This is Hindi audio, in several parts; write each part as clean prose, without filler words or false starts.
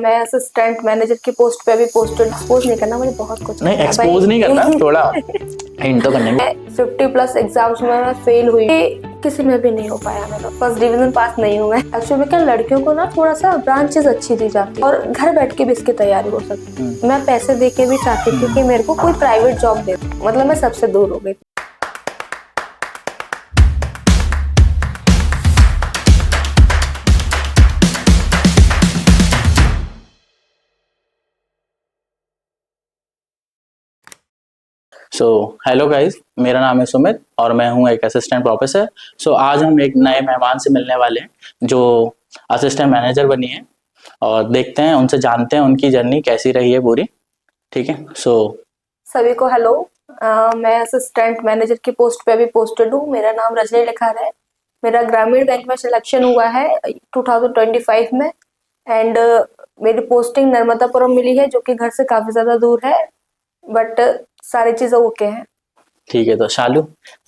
मैं असिस्टेंट मैनेजर की पोस्ट पे अभी पोस्टेड। एक्सपोज नहीं करना, मुझे बहुत कुछ नहीं, करना है एक्सपोज भाई। नहीं करना, थोड़ा हिंट तो करने की। 50+ एग्जाम्स में मैं फेल हुई, किसी में भी नहीं हो पाया मेरा। फर्स्ट डिवीजन पास नहीं हूँ मैं। एक्चुअली क्या, लड़कियों को ना थोड़ा सा ब्रांचेस अच्छी दी जाती है और घर बैठ के भी इसकी तैयारी हो सकती है। मैं पैसे दे के भी चाहती थी कि मेरे को कोई प्राइवेट जॉब दे, मतलब मैं सबसे दूर हो गई। सो हेलो गाइस, मेरा नाम है सुमित और मैं हूं एक असिस्टेंट प्रोफेसर। सो आज हम एक नए मेहमान से मिलने वाले हैं जो असिस्टेंट मैनेजर बनी है, और देखते हैं, उनसे जानते हैं उनकी जर्नी कैसी रही है पूरी। ठीक है, सभी को हेलो। मैं असिस्टेंट मैनेजर की पोस्ट पे अभी पोस्टेड हूँ। मेरा नाम रजनी लिखार है। मेरा ग्रामीण बैंक में सिलेक्शन हुआ है 2025 में। एंड मेरी पोस्टिंग नर्मदापुरम मिली है, जो कि घर से काफी ज्यादा दूर है, बट सारी चीजें ओके हैं। ठीक है। तो शालू,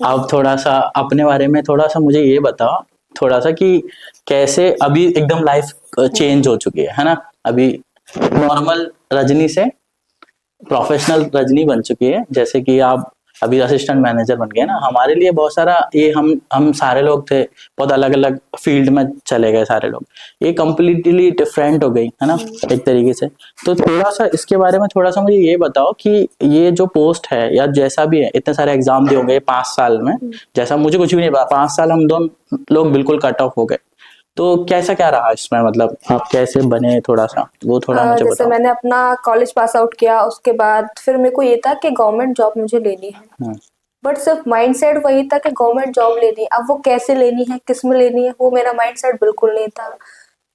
आप थोड़ा सा अपने बारे में थोड़ा सा मुझे ये बताओ, थोड़ा सा कि कैसे अभी एकदम लाइफ चेंज हो चुकी है ना। अभी नॉर्मल रजनी से प्रोफेशनल रजनी बन चुकी है, जैसे कि आप अभी असिस्टेंट मैनेजर बन गए ना। हमारे लिए बहुत सारा ये हम सारे लोग थे, बहुत अलग अलग फील्ड में चले गए सारे लोग, ये कम्प्लीटली डिफरेंट हो गई है ना एक तरीके से। तो थोड़ा सा इसके बारे में थोड़ा सा मुझे ये बताओ कि ये जो पोस्ट है या जैसा भी है, इतने सारे एग्जाम दिए होंगे 5 साल में, जैसा मुझे कुछ भी नहीं पता, 5 साल हम दोनों लोग बिल्कुल कट ऑफ हो गए। तो कैसा क्या रहा इसमें, मतलब आप कैसे बने, थोड़ा सा वो थोड़ा मुझे जैसे बताओ। मैंने अपना कॉलेज पास आउट किया, उसके बाद फिर मेरे को ये था कि गवर्नमेंट जॉब मुझे लेनी है। हम्म, बट सिर्फ माइंडसेट वही था कि गवर्नमेंट जॉब लेनी है। अब वो कैसे लेनी है, किस में लेनी है, वो मेरा माइंडसेट बिल्कुल नहीं था।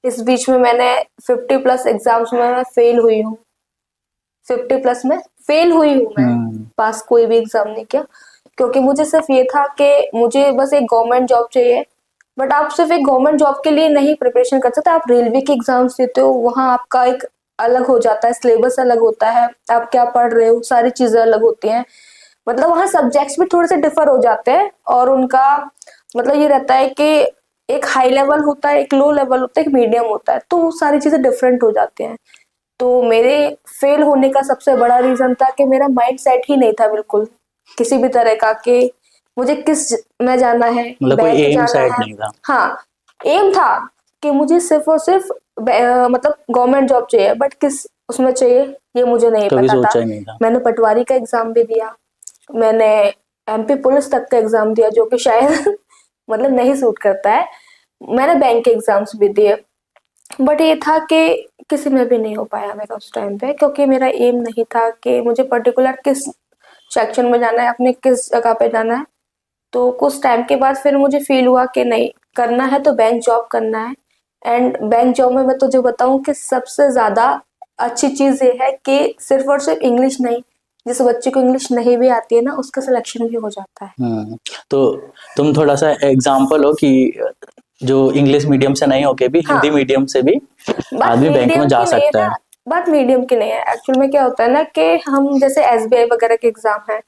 इस बीच में मैंने 50+ एग्जाम्स में मैं फेल हुई हूँ। 50+ में फेल हुई हूँ मैं। हम्म, पास कोई भी एग्जाम नहीं किया, क्योंकि मुझे सिर्फ ये था कि मुझे बस एक गवर्नमेंट जॉब चाहिए। बट आप सिर्फ एक गवर्नमेंट जॉब के लिए नहीं प्रिपरेशन कर सकते। आप रेलवे के एग्जाम्स देते हो, वहाँ आपका एक अलग हो जाता है, सिलेबस अलग होता है, आप क्या पढ़ रहे हो, सारी चीजें अलग होती हैं। मतलब वहाँ सब्जेक्ट्स भी थोड़े से डिफर हो जाते हैं, और उनका मतलब ये रहता है कि एक हाई लेवल होता है, एक लो लेवल होता है, एक मीडियम होता है, तो वो सारी चीजें डिफरेंट हो जाती हैं। तो मेरे फेल होने का सबसे बड़ा रीजन था कि मेरा माइंड सेट ही नहीं था बिल्कुल किसी भी तरह का, कि मुझे किस में जाना है, मतलब कोई बैंक एम जाना सेट है। नहीं था। हाँ, एम था कि मुझे सिर्फ और सिर्फ मतलब गवर्नमेंट जॉब चाहिए, बट किस उसमें चाहिए ये मुझे नहीं कभी पता था। सोचा ही नहीं था। मैंने पटवारी का एग्जाम भी दिया, मैंने एमपी पुलिस तक का एग्जाम दिया, जो कि शायद मतलब नहीं सूट करता है। मैंने बैंक के एग्जाम्स भी दिए, बट ये था कि किसी में भी नहीं हो पाया मेरा उस टाइम पे, क्योंकि मेरा एम नहीं था कि मुझे पर्टिकुलर किस सेक्शन में जाना है, अपने किस जगह पे जाना है। तो कुछ टाइम के बाद फिर मुझे फील हुआ कि नहीं, करना है तो बैंक जॉब करना है। एंड बैंक जॉब में मैं तुझे बताऊं कि सबसे ज्यादा अच्छी चीज ये है कि सिर्फ और सिर्फ इंग्लिश नहीं, जिस बच्चे को इंग्लिश नहीं भी आती है ना, उसका सिलेक्शन भी हो जाता है। तो तुम थोड़ा सा एग्जाम्पल हो कि जो इंग्लिश मीडियम से नहीं होके भी हिंदी हाँ, मीडियम से भी बात आदमी बैंक में मीडियम जा की नहीं है सकता ना। है। बात मीडियम की नहीं है। एक्चुअल में क्या होता है ना कि हम जैसे एसबीआई वगैरह के एग्जाम है,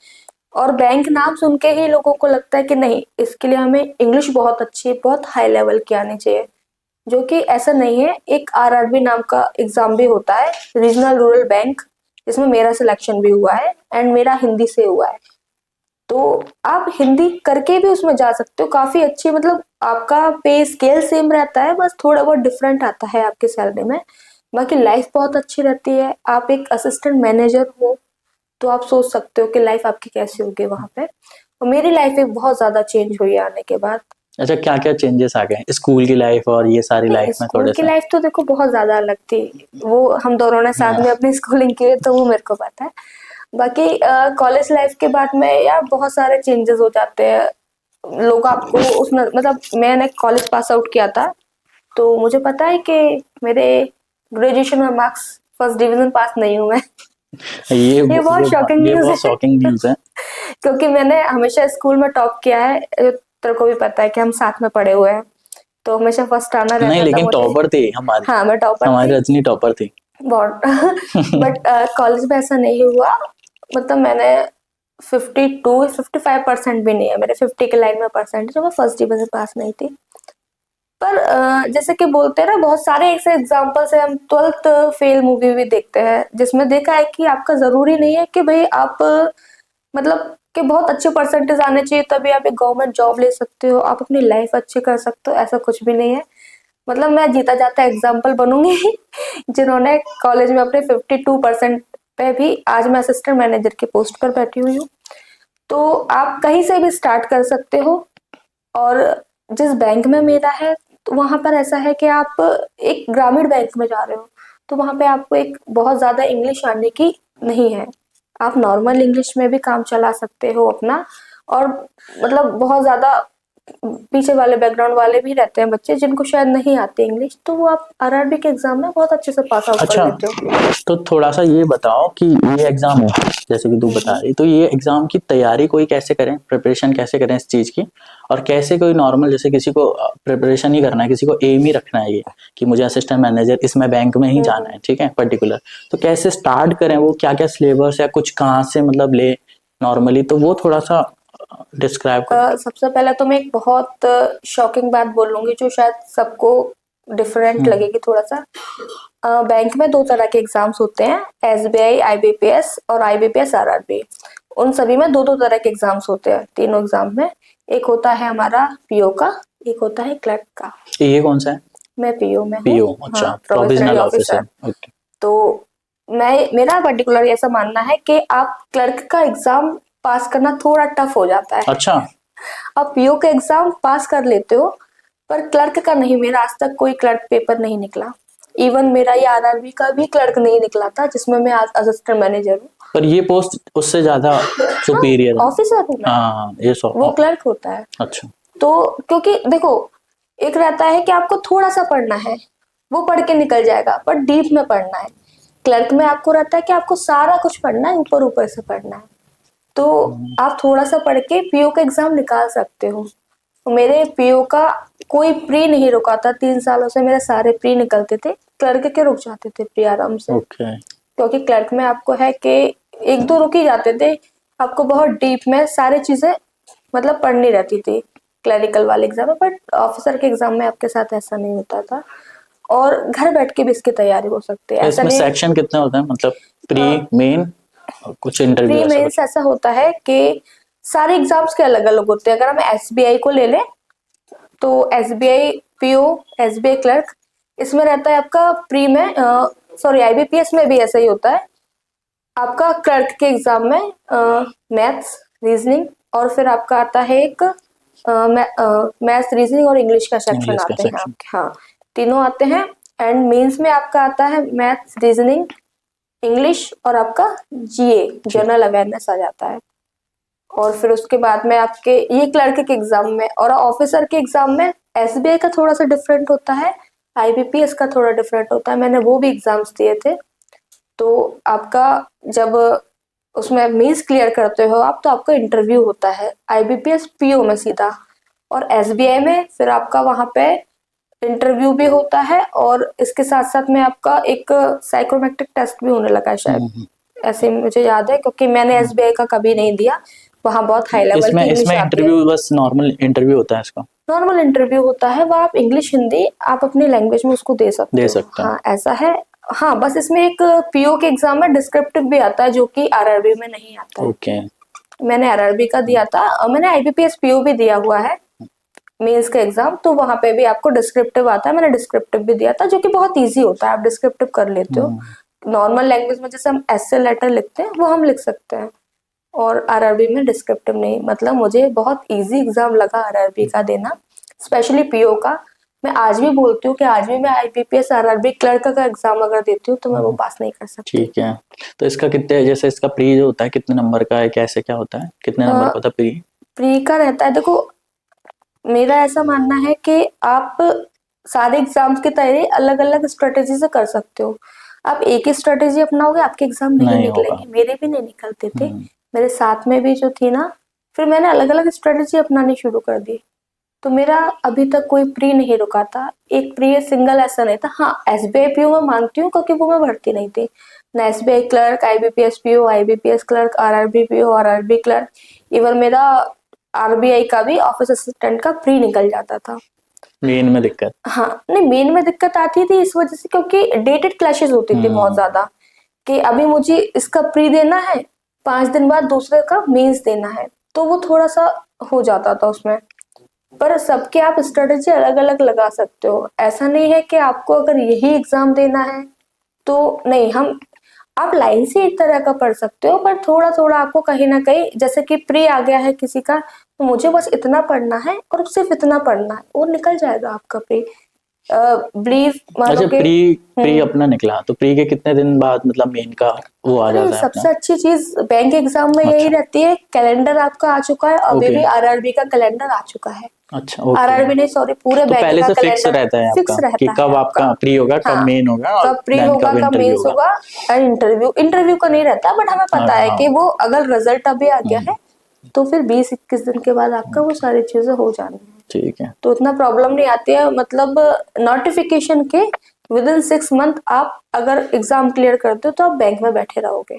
और बैंक नाम सुन के ही लोगों को लगता है कि नहीं, इसके लिए हमें इंग्लिश बहुत अच्छी, बहुत हाई लेवल की आनी चाहिए, जो कि ऐसा नहीं है। एक आरआरबी नाम का एग्जाम भी होता है, रीजनल रूरल बैंक, जिसमें मेरा सिलेक्शन भी हुआ है, एंड मेरा हिंदी से हुआ है। तो आप हिंदी करके भी उसमें जा सकते हो, काफी अच्छी, मतलब आपका पे स्केल सेम रहता है, बस थोड़ा बहुत डिफरेंट आता है आपके सैलरी में। बाकी लाइफ बहुत अच्छी रहती है। आप एक असिस्टेंट मैनेजर हो, तो आप सोच सकते हो कि लाइफ आपकी कैसी होगी वहां पे। और मेरी लाइफ एक बहुत ज्यादा चेंज हुई आने के बाद। अच्छा, क्या क्या चेंजेस आ गए स्कूल की लाइफ और ये सारी नहीं, लाइफ में स्कूल थोड़े की से। लाइफ तो देखो बहुत ज्यादा अलग थी। वो हम दोनों ने साथ में हाँ, अपनी स्कूलिंग की है, तो वो मेरे को पता है। बाकी कॉलेज लाइफ के बाद में यार बहुत सारे चेंजेस हो जाते हैं। लोग आपको उसमें, मतलब मैंने कॉलेज पास आउट किया था, तो मुझे पता है कि मेरे ग्रेजुएशन में मार्क्स फर्स्ट डिवीजन पास नहीं हूँ मैं। ये बहुत शॉकिंग ये न्यूज बहुत है। शॉकिंग न्यूज है। क्योंकि मैंने हमेशा स्कूल में टॉप किया है, तेरे को भी पता है कि हम साथ में पढ़े हुए हैं, तो हमेशा फर्स्ट आना नहीं, रहता था लेकिन मुझे। टॉपर थी हमारी। हाँ, मैं टॉपर हमारी थी रजनी टॉपर थी। बहुत। बट कॉलेज में ऐसा नहीं हुआ। मतलब मैंने 52-55% भी नहीं है मेरे, 50 के लाइन में परसेंट, जो मैं फर्स्ट डिवीजन पास नहीं थी। पर जैसे कि बोलते हैं ना, बहुत सारे ऐसे एग्जाम्पल्स है, हम 12th फेल मूवी भी देखते हैं जिसमें देखा है कि आपका जरूरी नहीं है कि भाई आप मतलब कि बहुत अच्छे परसेंटेज आने चाहिए तभी आप एक गवर्नमेंट जॉब ले सकते हो, आप अपनी लाइफ अच्छी कर सकते हो, ऐसा कुछ भी नहीं है। मतलब मैं जीता जाता एग्जाम्पल बनूंगी जिन्होंने कॉलेज में अपने 52% पे भी आज मैं असिस्टेंट मैनेजर की पोस्ट पर बैठी हुई हूँ। तो आप कहीं से भी स्टार्ट कर सकते हो। और जिस बैंक में मेरा है तो वहां पर ऐसा है कि आप एक ग्रामीण बैंक में जा रहे हो, तो वहां पे आपको एक बहुत ज्यादा इंग्लिश आने की नहीं है। आप नॉर्मल इंग्लिश में भी काम चला सकते हो अपना। और मतलब बहुत ज्यादा पीछे वाले बैकग्राउंड वाले भी रहते हैं बच्चे जिनको शायद नहीं आती इंग्लिश, तो वो आप आरआरबी के एग्जाम में बहुत अच्छे से पास आउट कर अच्छा, लेते हो। तो थोड़ा सा ये बताओ कि ये एग्जाम है, जैसे कि तू बता रही, तो ये एग्जाम की तैयारी कोई कैसे करें, प्रिपरेशन कैसे करें इस चीज की, और कैसे कोई नॉर्मल, जैसे किसी को प्रिपरेशन ही करना है, किसी को एम ही रखना है ये कि मुझे असिस्टेंट मैनेजर इसमें बैंक में ही जाना है, ठीक है, पर्टिकुलर, तो कैसे स्टार्ट करें, वो क्या क्या सिलेबस या कुछ कहाँ से मतलब ले नॉर्मली, तो वो थोड़ा सा डिस्क्राइब करो। सबसे पहले तो मैं एक बहुत शॉकिंग बात बोलूंगी जो शायद सबको डिफरेंट हम्म, लगेगी थोड़ा सा। बैंक में दो तरह के एग्जाम्स होते हैं, एसबीआई आईबीपीएस और आईबीपीएस आरआरबी। उन सभी में दो दो तरह के एग्जाम्स होते हैं तीनों एग्जाम में। एक होता है हमारा पीओ का, एक होता है क्लर्क का। ये कौन सा है? मैं पीओ में हूँ। पीओ, हाँ, अच्छा, provisionary provisional officer. Officer, okay. तो मैं मेरा पर्टिकुलर ऐसा मानना है कि आप क्लर्क का एग्जाम पास करना थोड़ा टफ हो जाता है। अच्छा, आप पीओ का एग्जाम पास कर लेते हो, पर क्लर्क का नहीं। मेरा आज तक कोई क्लर्क पेपर नहीं निकला। इवन मेरा ये आरआरबी का भी क्लर्क नहीं निकला था जिसमें मैं आज असिस्टेंट मैनेजर हूँ। पर ये पोस्ट उससे ज्यादा हाँ, सुपीरियर है। ऑफिसर हूँ मैं। हाँ, ये सो वो क्लर्क होता है। अच्छा। तो क्योंकि देखो, एक रहता है कि आपको थोड़ा सा पढ़ना है, वो पढ़ के निकल जाएगा, पर डीप में पढ़ना है। क्लर्क में आपको रहता है कि आपको सारा कुछ पढ़ना है, ऊपर ऊपर से पढ़ना है। तो आप थोड़ा सा पढ़ के पीओ का एग्जाम निकाल सकते हो। तो मेरे पीओ का कोई प्री नहीं रुका था, 3 सालों से मेरे सारे प्री निकलते थे। क्लर्क के रुक जाते थे प्री आराम से। ओके। क्योंकि क्लर्क में आपको है कि एक दो रुक ही जाते थे, आपको बहुत डीप में सारी चीजें मतलब पढ़नी रहती थी क्लरिकल वाले एग्जाम में। बट ऑफिसर के एग्जाम में आपके साथ ऐसा नहीं होता था, और घर बैठ के भी इसकी तैयारी हो सकती है, तो ऐसा इसमें नहीं। सेक्शन कितने होते हैं, मतलब प्री, मेन, कुछ इंटरव्यू प्री ऐसा मेंस कुछ? ऐसा होता है कि सारे एग्जाम्स के अलग अलग होते हैं। अगर हम एसबीआई को ले लें तो एसबीआई पीओ, एसबीआई क्लर्क, इसमें रहता है आपका प्री में, सॉरी आईबीपीएस में भी ऐसा ही होता है। आपका क्लर्क के एग्जाम में मैथ्स, रीजनिंग, और फिर आपका आता है एक मैथ्स, रीजनिंग और इंग्लिश का सेक्शन इंग्लिश का आते हैं सेक्शन। आपके। हाँ, तीनों आते हैं। एंड मेंस में आपका आता है मैथ्स, रीजनिंग, इंग्लिश और आपका जीए, ठीक। जनरल अवेयरनेस आ जाता है। और फिर उसके बाद में आपके ये क्लर्क के एग्जाम में और ऑफिसर के एग्जाम में एसबीआई का थोड़ा सा डिफरेंट होता है, आईबीपीएस का थोड़ा डिफरेंट होता है। मैंने वो भी एग्जाम्स दिए थे। तो आपका जब उसमें मीन्स क्लियर करते हो आप, तो आपका इंटरव्यू होता है आईबीपीएस पीओ में सीधा, और एसबीआई में फिर आपका वहां पे इंटरव्यू भी होता है, और इसके साथ साथ में आपका एक साइकोमेट्रिक टेस्ट भी होने लगा है शायद, हम्म, ऐसे मुझे याद है क्योंकि मैंने एसबीआई का कभी नहीं दिया। वहां बहुत हाई लेवल इसमें की इंग्लिश इसमें आती है। इंटरव्यू बस नॉर्मल इंटरव्यू होता है इसका? नॉर्मल इंटरव्यू होता है, वो आप इंग्लिश हिंदी आप अपनी लैंग्वेज में उसको दे सकते दे हो। सकते हैं? हाँ, ऐसा है। हाँ, बस इसमें एक पीओ के एग्जाम में डिस्क्रिप्टिव भी आता है जो कि आरआरबी में नहीं आता है। ओके। मैंने आरआरबी का दिया था, और मैंने आईबीपीएस पीओ भी दिया हुआ है मेंस का एग्जाम, तो वहां पे भी आपको डिस्क्रिप्टिव आता है। मैंने डिस्क्रिप्टिव भी दिया था जो कि बहुत इजी होता है, आप डिस्क्रिप्टिव कर लेते हो। नॉर्मल लैंग्वेज में जैसे हम एसे लेटर लिखते हैं वो हम लिख सकते हैं, और आरआरबी में डिस्क्रिप्टिव नहीं। मतलब मुझे बहुत इजी एग्जाम लगा आरआरबी का देना, स्पेशली पीओ का। मैं आज भी बोलती हूँ कि आज भी मैं आईपीपीएस आरआरबी क्लर्क का एग्जाम अगर देती हूँ तो मैं वो पास नहीं कर सकती। ठीक है। तो इसका कितने, जैसे इसका प्री जो होता है कितने नंबर का है, कैसे क्या होता है, कितने नंबर का होता है प्री? प्री का रहता है, देखो मेरा ऐसा मानना है कि आप सारे एग्जाम्स की तैयारी अलग अलग स्ट्रेटेजी से कर सकते हो। आप एक ही स्ट्रेटेजी अपनाओगे आपके एग्जाम नहीं नहीं होगा। निकलेंगे, मेरे भी नहीं निकलते थे। हम्म, मेरे साथ में भी जो थी ना, फिर मैंने अलग अलग स्ट्रेटेजी अपनानी शुरू कर दी। तो मेरा अभी तक कोई प्री नहीं रुका था। एक प्री सिंगल ऐसा नहीं था। हाँ, एसबीआई पीओ मैं मानती हूँ क्योंकि वो मैं भर्ती नहीं थी ना। SBI clerk, IBPS PO, IBPS clerk, RRB PO, RRB clerk, even मेरा आरबीआई का भी ऑफिस असिस्टेंट का प्री निकल जाता था। मेन में दिक्कत। हाँ नहीं, मेन में दिक्कत आती थी इस वजह से क्योंकि डेटेड क्लैशेस होती थी बहुत ज्यादा, कि अभी मुझे इसका प्री देना है, 5 दिन बाद दूसरे का मेंस देना है, तो वो थोड़ा सा हो जाता था उसमें। पर सबके आप स्ट्रेटेजी अलग अलग लगा सकते हो, ऐसा नहीं है कि आपको अगर यही एग्जाम देना है तो नहीं, हम आप लाइन से एक तरह का पढ़ सकते हो, पर थोड़ा थोड़ा आपको कहीं ना कहीं, जैसे कि प्री आ गया है किसी का, तो मुझे बस इतना पढ़ना है और सिर्फ इतना पढ़ना है, वो निकल जाएगा आपका प्री। बिलीव मानो अच्छा, कि प्री प्री अपना निकला तो प्री के कितने दिन बाद मतलब मेन का वो आ अरे जाता है अपना? सबसे अच्छी चीज बैंक एग्जाम में यही अच्छा, रहती है, कैलेंडर आपका आ चुका है, अभी ओके, भी आरआरबी का कैलेंडर आ चुका है। अच्छा, ओके। आरआरबी नहीं, सॉरी, पूरे तो बैंक पहले का से फिक्स कैलेंडर रहता है फिक्स आपका कि रहता है कब आपका। आपका प्री होगा, कब हाँ, मेन होगा और कब प्री देन होगा कब कब इंटरव्यू मेंस होगा। होगा, और इंटरव्यू इंटरव्यू का नहीं रहता, बट हमें पता है हाँ, कि वो अगर रिजल्ट अभी आ गया हम्म, है तो फिर 20-21 दिन के बाद आपका वो सारी चीजें हो जानी है, ठीक है। तो इतना प्रॉब्लम नहीं आती है। मतलब नोटिफिकेशन के विदिन 6 मंथ आप अगर एग्जाम क्लियर करते हो तो आप बैंक में बैठे रहोगे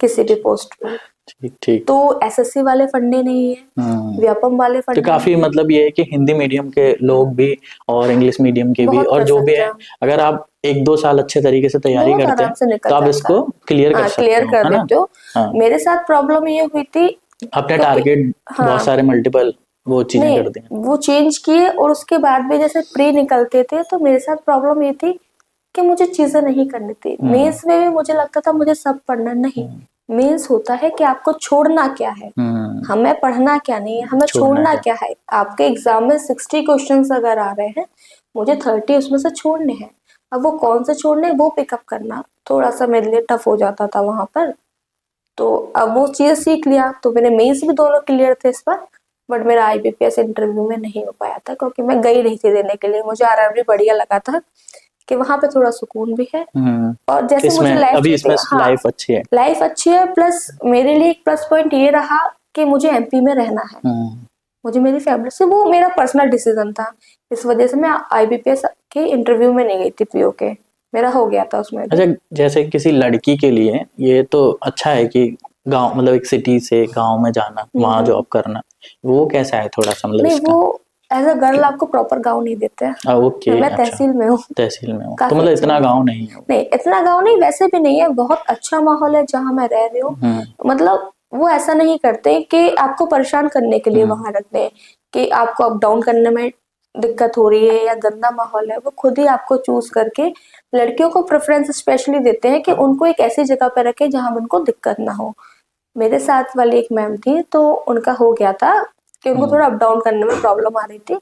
किसी भी पोस्ट पे। ठीक ठीक। तो एसएससी वाले फंडे नहीं है, हम्म। व्यापम वाले तो फंडे काफी नहीं है, मतलब ये है कि हिंदी मीडियम के लोग भी और इंग्लिश मीडियम के भी बहुत और कर जो भी सकते है, हैं, अगर आप 1-2 साल अच्छे तरीके से तैयारी बहुत करते आराम हैं से निकल तो आप जाता है। इसको क्लियर कर हाँ, सकते क्लियर हो, कर है ना? देते हो। हाँ, मेरे साथ प्रॉब्लम ये हुई थी अपने क्योंकि टारगेट बहुत हाँ सारे मल्टीपल वो चीजें नहीं, कर दी हैं। वो चेंज किए और उसके बाद भी जैसे प्री निकलते थे तो मेरे साथ प्रॉब्लम ये थी कि मुझे चीजें नहीं करनी थी। हम्म, मेंस में भी मुझे लगता था मुझे सब पढ़ना, नहीं, हम्म, मेंस होता है कि आपको छोड़ना क्या है, हमें पढ़ना क्या नहीं है, हमें छोड़ना छोड़ना क्या? क्या है। आपके एग्जाम में 60 क्वेश्चन अगर आ रहे हैं, मुझे 30 उसमें से छोड़ने हैं। अब वो कौन से छोड़ने हैं वो पिकअप करना थोड़ा सा मेरे लिए टफ हो जाता था वहां पर। तो अब वो चीज सीख लिया, तो मेरे मेंस भी दोनों क्लियर थे इस बार, बट मेरा आईबीपीएस इंटरव्यू में नहीं हो पाया था क्योंकि मैं गई नहीं थी देने के लिए। मुझे आरआरबी बढ़िया लगा था कि वहां पे थोड़ा सुकून भी है, और जैसे इसमें मुझे लाइफ अभी चाहिए इसमें थी, हाँ, लाइफ अच्छी है। लाइफ अच्छी है, प्लस मेरे लिए एक प्लस पॉइंट ये रहा कि मुझे एमपी में रहना है, हम्म। मुझे मेरी फैमिली से, वो मेरा पर्सनल डिसीजन था, इस वजह से मैं आईबीपीएस के इंटरव्यू में नहीं गई थी पीओ के, मेरा हो गया था उसमें भी। अच्छा, जैसे किसी लड़की के लिए ये तो अच्छा है कि गांव मतलब एक सिटी से गांव में जाना, वहां हम्म। जॉब करना, वो कैसा है थोड़ा सा मतलब नहीं, वो इसका? एज अ गर्ल आपको प्रॉपर गाँव नहीं देते हैं, ओके, मैं अच्छा, तहसील में हूँ, तहसील में हो तो काफी मतलब अच्छे इतना में। गांव नहीं है वो। नहीं, इतना गाँव नहीं, वैसे भी नहीं है, बहुत अच्छा माहौल है जहाँ मैं रह रही हूँ। हम्म, मतलब वो ऐसा नहीं करते कि आपको परेशान करने के लिए हम्म, वहां रखते हैं, कि आपको अप डाउन करने में दिक्कत हो रही है या गंदा माहौल है, वो खुद ही आपको चूज करके लड़कियों को प्रेफरेंस स्पेशली देते हैं कि उनको एक ऐसी जगह पर रखे जहां उनको दिक्कत ना हो। मेरे साथ वाली एक मैम थी, तो उनका हो गया था कि उनको हम्म। थोड़ा अप डाउन करने में प्रॉब्लम आ रही थी,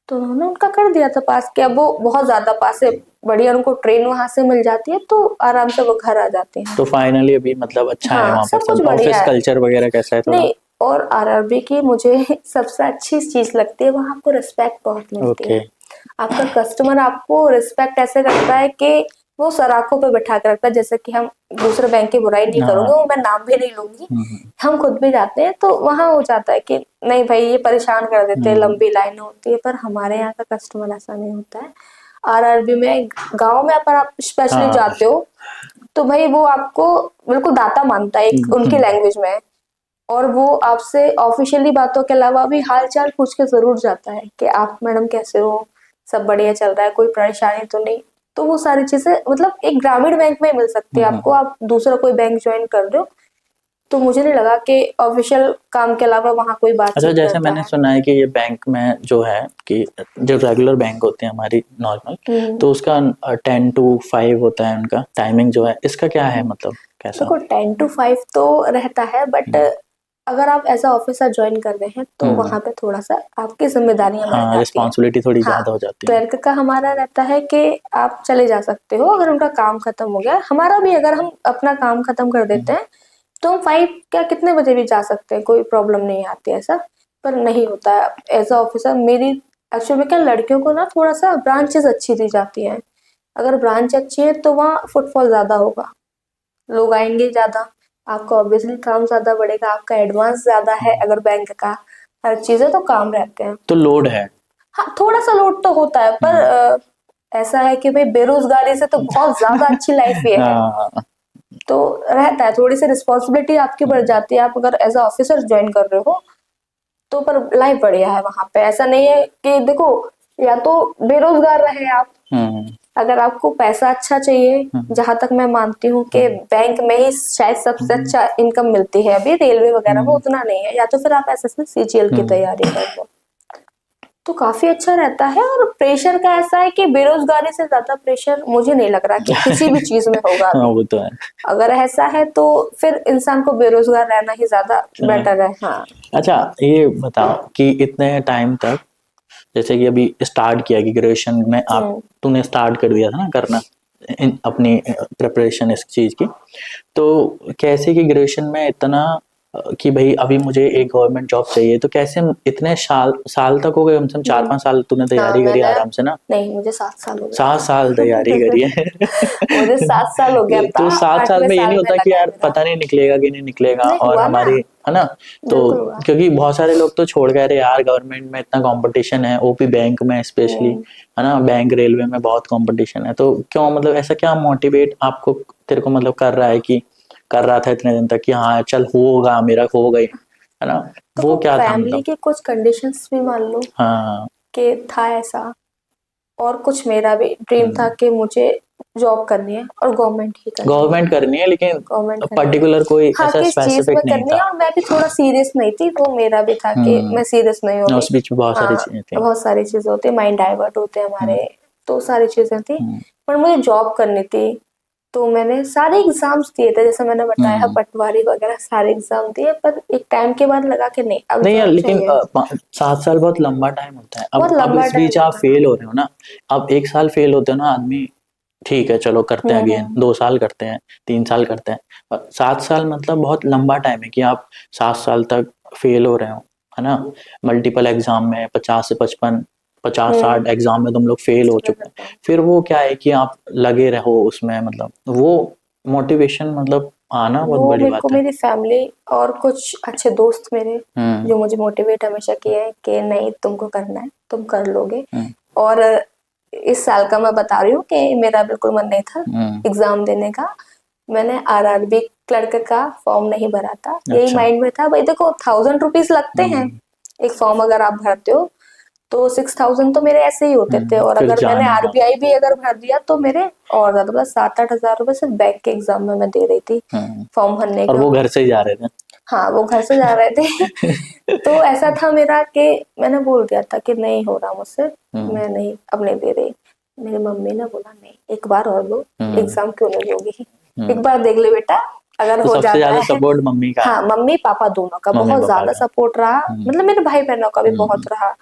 तो उन्होंने उनका कर दिया था पास, कि अब वो बहुत ज्यादा पास है, बढ़िया उनको ट्रेन वहां से मिल जाती है तो आराम से वो घर आ जाते हैं। तो फाइनली अभी मतलब अच्छा है हाँ, वहां पर सब कुछ सब, बढ़िया ऑफिस है। कल्चर वगैरह कैसा है थोड़ा? नहीं, और आरआरबी की मुझे सबसे अच्छी चीज लगती है, वहां आपको रिस्पेक्ट बहुत मिलती ओके। है। आपका कस्टमर आपको रिस्पेक्ट ऐसे करता है कि वो सराखों पे बैठा के रखता है, जैसे कि हम दूसरे बैंक की बुराई नहीं करूंगी, हाँ। वो मैं नाम भी नहीं लूंगी, हम्म, हम खुद भी जाते हैं तो वहां हो जाता है कि नहीं भाई ये परेशान कर देते हैं, हम्म, लंबी लाइन होती है, पर हमारे यहाँ का कस्टमर ऐसा नहीं होता है। आरआरबी में गांव में अगर आप स्पेशली हाँ, जाते हो तो भाई वो आपको बिल्कुल दाता मानता है, एक उनकी लैंग्वेज में, और वो आपसे ऑफिशियली बातों के अलावा भी हाल चाल पूछ के जरूर जाता है कि आप मैडम कैसे हो, सब बढ़िया चल रहा है, कोई परेशानी तो नहीं। तो वो सारी चीजें मतलब एक ग्रामीण बैंक में मिल सकती है आपको, आप दूसरा कोई बैंक ज्वाइन कर रहे हो, तो मुझे नहीं लगा कि ऑफिशियल काम के अलावा वहाँ कोई अच्छा, बातचीत जैसे करता मैंने है। सुना है कि ये बैंक में जो है कि जो रेगुलर बैंक होते हैं हमारी नॉर्मल, हम्म। तो उसका 10 to 5 होता है उनका टाइमिंग जो है, इसका क्या है मतलब कैसा? देखो 10 to 5 तो रहता है, बट हम्म, अगर आप एज अ ऑफिसर ज्वाइन कर रहे हैं तो हम्म, वहां पे थोड़ा सा आपकी जिम्मेदारियां बढ़ हाँ, जाती हैं। रिस्पॉन्सिबिलिटी थोड़ी हाँ, ज्यादा हो जाती है। क्लर्क का हमारा रहता है कि आप चले जा सकते हो अगर उनका काम खत्म हो गया, हमारा भी अगर हम अपना काम खत्म कर देते हम्म, हैं तो हम 5 क्या कितने बजे भी जा सकते हैं, कोई प्रॉब्लम नहीं आती ऐसा। पर नहीं होता है एज अ ऑफिसर, मेरी एक्चुअली में क्या, लड़कियों को ना थोड़ा सा ब्रांचेस अच्छी दी जाती हैं, अगर ब्रांच अच्छी है तो वहाँ फुटफॉल ज्यादा होगा, लोग आएंगे ज्यादा, आपका ऑब्वियसली काम ज्यादा बढ़ेगा, आपका एडवांस ज्यादा है अगर बैंक का, हर चीजें तो काम रहते हैं। तो लोड है। हाँ, थोड़ा सा लोड तो होता है, पर हम्म, ऐसा है कि भाई बेरोजगारी से तो बहुत ज्यादा अच्छी लाइफ ये है, हाँ, तो रहता है थोड़ी सी रिस्पॉन्सिबिलिटी आपकी बढ़ जाती है, आप अगर एज अ ऑफिसर ज्वाइन कर रहे हो तो, पर लाइफ बढ़िया है वहां पे, ऐसा नहीं है कि देखो या तो बेरोजगार रहे आप, अगर आपको पैसा अच्छा चाहिए, जहां तक मैं मानती हूँ कि बैंक में ही शायद सबसे अच्छा इनकम मिलती है, अभी रेलवे वगैरह में उतना नहीं है, या तो फिर आप एसएससी सीजीएल की तैयारी कर लो तो काफी अच्छा रहता है। और प्रेशर का ऐसा है कि बेरोजगारी से ज्यादा प्रेशर मुझे नहीं लग रहा कि किसी भी चीज में होगा हाँ अभी। वो तो है। अगर ऐसा है तो फिर इंसान को बेरोजगार रहना ही ज्यादा बेटर है। हाँ। अच्छा ये बताओ कि इतने टाइम तक, जैसे कि अभी स्टार्ट किया कि ग्रेजुएशन में आप तूने स्टार्ट कर दिया था ना करना अपनी प्रिपरेशन इस चीज की, तो कैसे कि ग्रेजुएशन में इतना कि भाई अभी मुझे एक गवर्नमेंट जॉब चाहिए, तो कैसे इतने साल साल तक हो गए, कम से कम 4-5 साल तूने हाँ तैयारी करी मैंने, आराम से ना? नहीं मुझे 7 साल हो 7 साल तैयारी करी है। मुझे 7 साल हो गया था। तो 7 साल 8वें में ये नहीं साल में होता कि लगा है यार मेरा। पता नहीं निकलेगा कि नहीं निकलेगा, नहीं और हुआ ना, हमारी है ना, तो बिल्कुल हुआ। क्योंकि बहुत सारे लोग तो छोड़ गए रे यार, गवर्नमेंट में इतना कंपटीशन है, ओपी बैंक में स्पेशली, है ना, बैंक रेलवे में बहुत कंपटीशन है, तो क्यों मतलब ऐसा क्या मोटिवेट आपको तेरे को मतलब कर रहा है कि कर रहा था इतने दिन तक कि हाँ चल होगा मेरा, हो गई, है ना, तो वो क्या था फैमिली मतलब? के कुछ कंडीशंस भी मान लो हाँ। कि था ऐसा, और कुछ मेरा भी ड्रीम था कि मुझे जॉब करनी है और गवर्नमेंट ही करनी है। गवर्नमेंट करनी है, लेकिन गवर्नमेंट करनी है, पर्टिकुलर कोई हाँ ऐसा किस चीज स्पेसिफिक में नहीं करनी है, था। और मैं भी थोड़ा सीरियस नहीं थी, वो मेरा भी था कि मैं सीरियस नहीं हो रही। उस बीच में बहुत सारी हाँ चीजें थी। बहुत सारी चीजें होती है, माइंड डाइवर्ट होते हैं हमारे, तो सारी चीजें थी, पर मुझे जॉब करनी थी। तो मैंने सारे एग्जाम्स दिए थे, जैसे मैंने बताया पटवारी वगैरह सारे एग्जाम दिए, पर एक टाइम के बाद लगा कि नहीं अब नहीं यार, जॉब लेकिन चाहिए। 7 साल बहुत लंबा टाइम होता है। बहुत अब लंबा इस टाइम बीच आप होता है। फेल हो रहे हो ना, अब 1 साल फेल होते हो ना आदमी, ठीक है चलो करते हैं अगेन, 2 साल करते हैं, 3 साल करते हैं, पर 7 साल मतलब बहुत लंबा टाइम है कि आप 7 साल तक फेल हो रहे हो, है ना, मल्टीपल एग्जाम में 50 से 55, 50-60 एग्जाम में तुम लोग फेल हो चुके हैं, फिर वो क्या है कि आप लगे रहो उसमें, मतलब वो मोटिवेशन मतलब आना बहुत वो बड़ी मेरे को बात है। मेरी फैमिली और कुछ अच्छे दोस्त मेरे, जो मुझे मोटिवेट हमेशा किए हैं कि नहीं तुमको करना है, तुम कर लोगे। और इस साल का मैं बता रही हूँ कि मेरा बिल्कुल मन नहीं था एग्जाम देने का। मैंने आरआरबी क्लर्क का फॉर्म नहीं भरा था, यही अच्छा। माइंड में था, भाई देखो 1000 रुपीज लगते हैं एक फॉर्म अगर आप भरते हो, तो 6000 तो मेरे ऐसे ही होते थे, और फिर अगर मैंने जाने का। आरबीआई भी अगर भर दिया तो मेरे और ज्यादा, बस 7-8 हजार रुपए सिर्फ बैंक के एग्जाम में मैं दे रही थी फॉर्म भरने और का। वो घर से ही जा रहे थे। हाँ वो घर से जा रहे थे। तो ऐसा था मेरा कि मैंने बोल दिया था कि नहीं हो रहा मुझसे, मैं नहीं अब नहीं दे रही। मेरी मम्मी ने बोला नहीं एक बार और दो, एग्जाम क्यों नहीं दोगी, एक बार देख ले बेटा अगर तो हो सबसे जाता ज्यादा है। सपोर्ट मम्मी का हाँ है? मम्मी पापा दोनों का मम्मी बहुत पापा ज्यादा का। सपोर्ट रहा, मतलब मेरे भाई बहनों का भी बहुत रहा।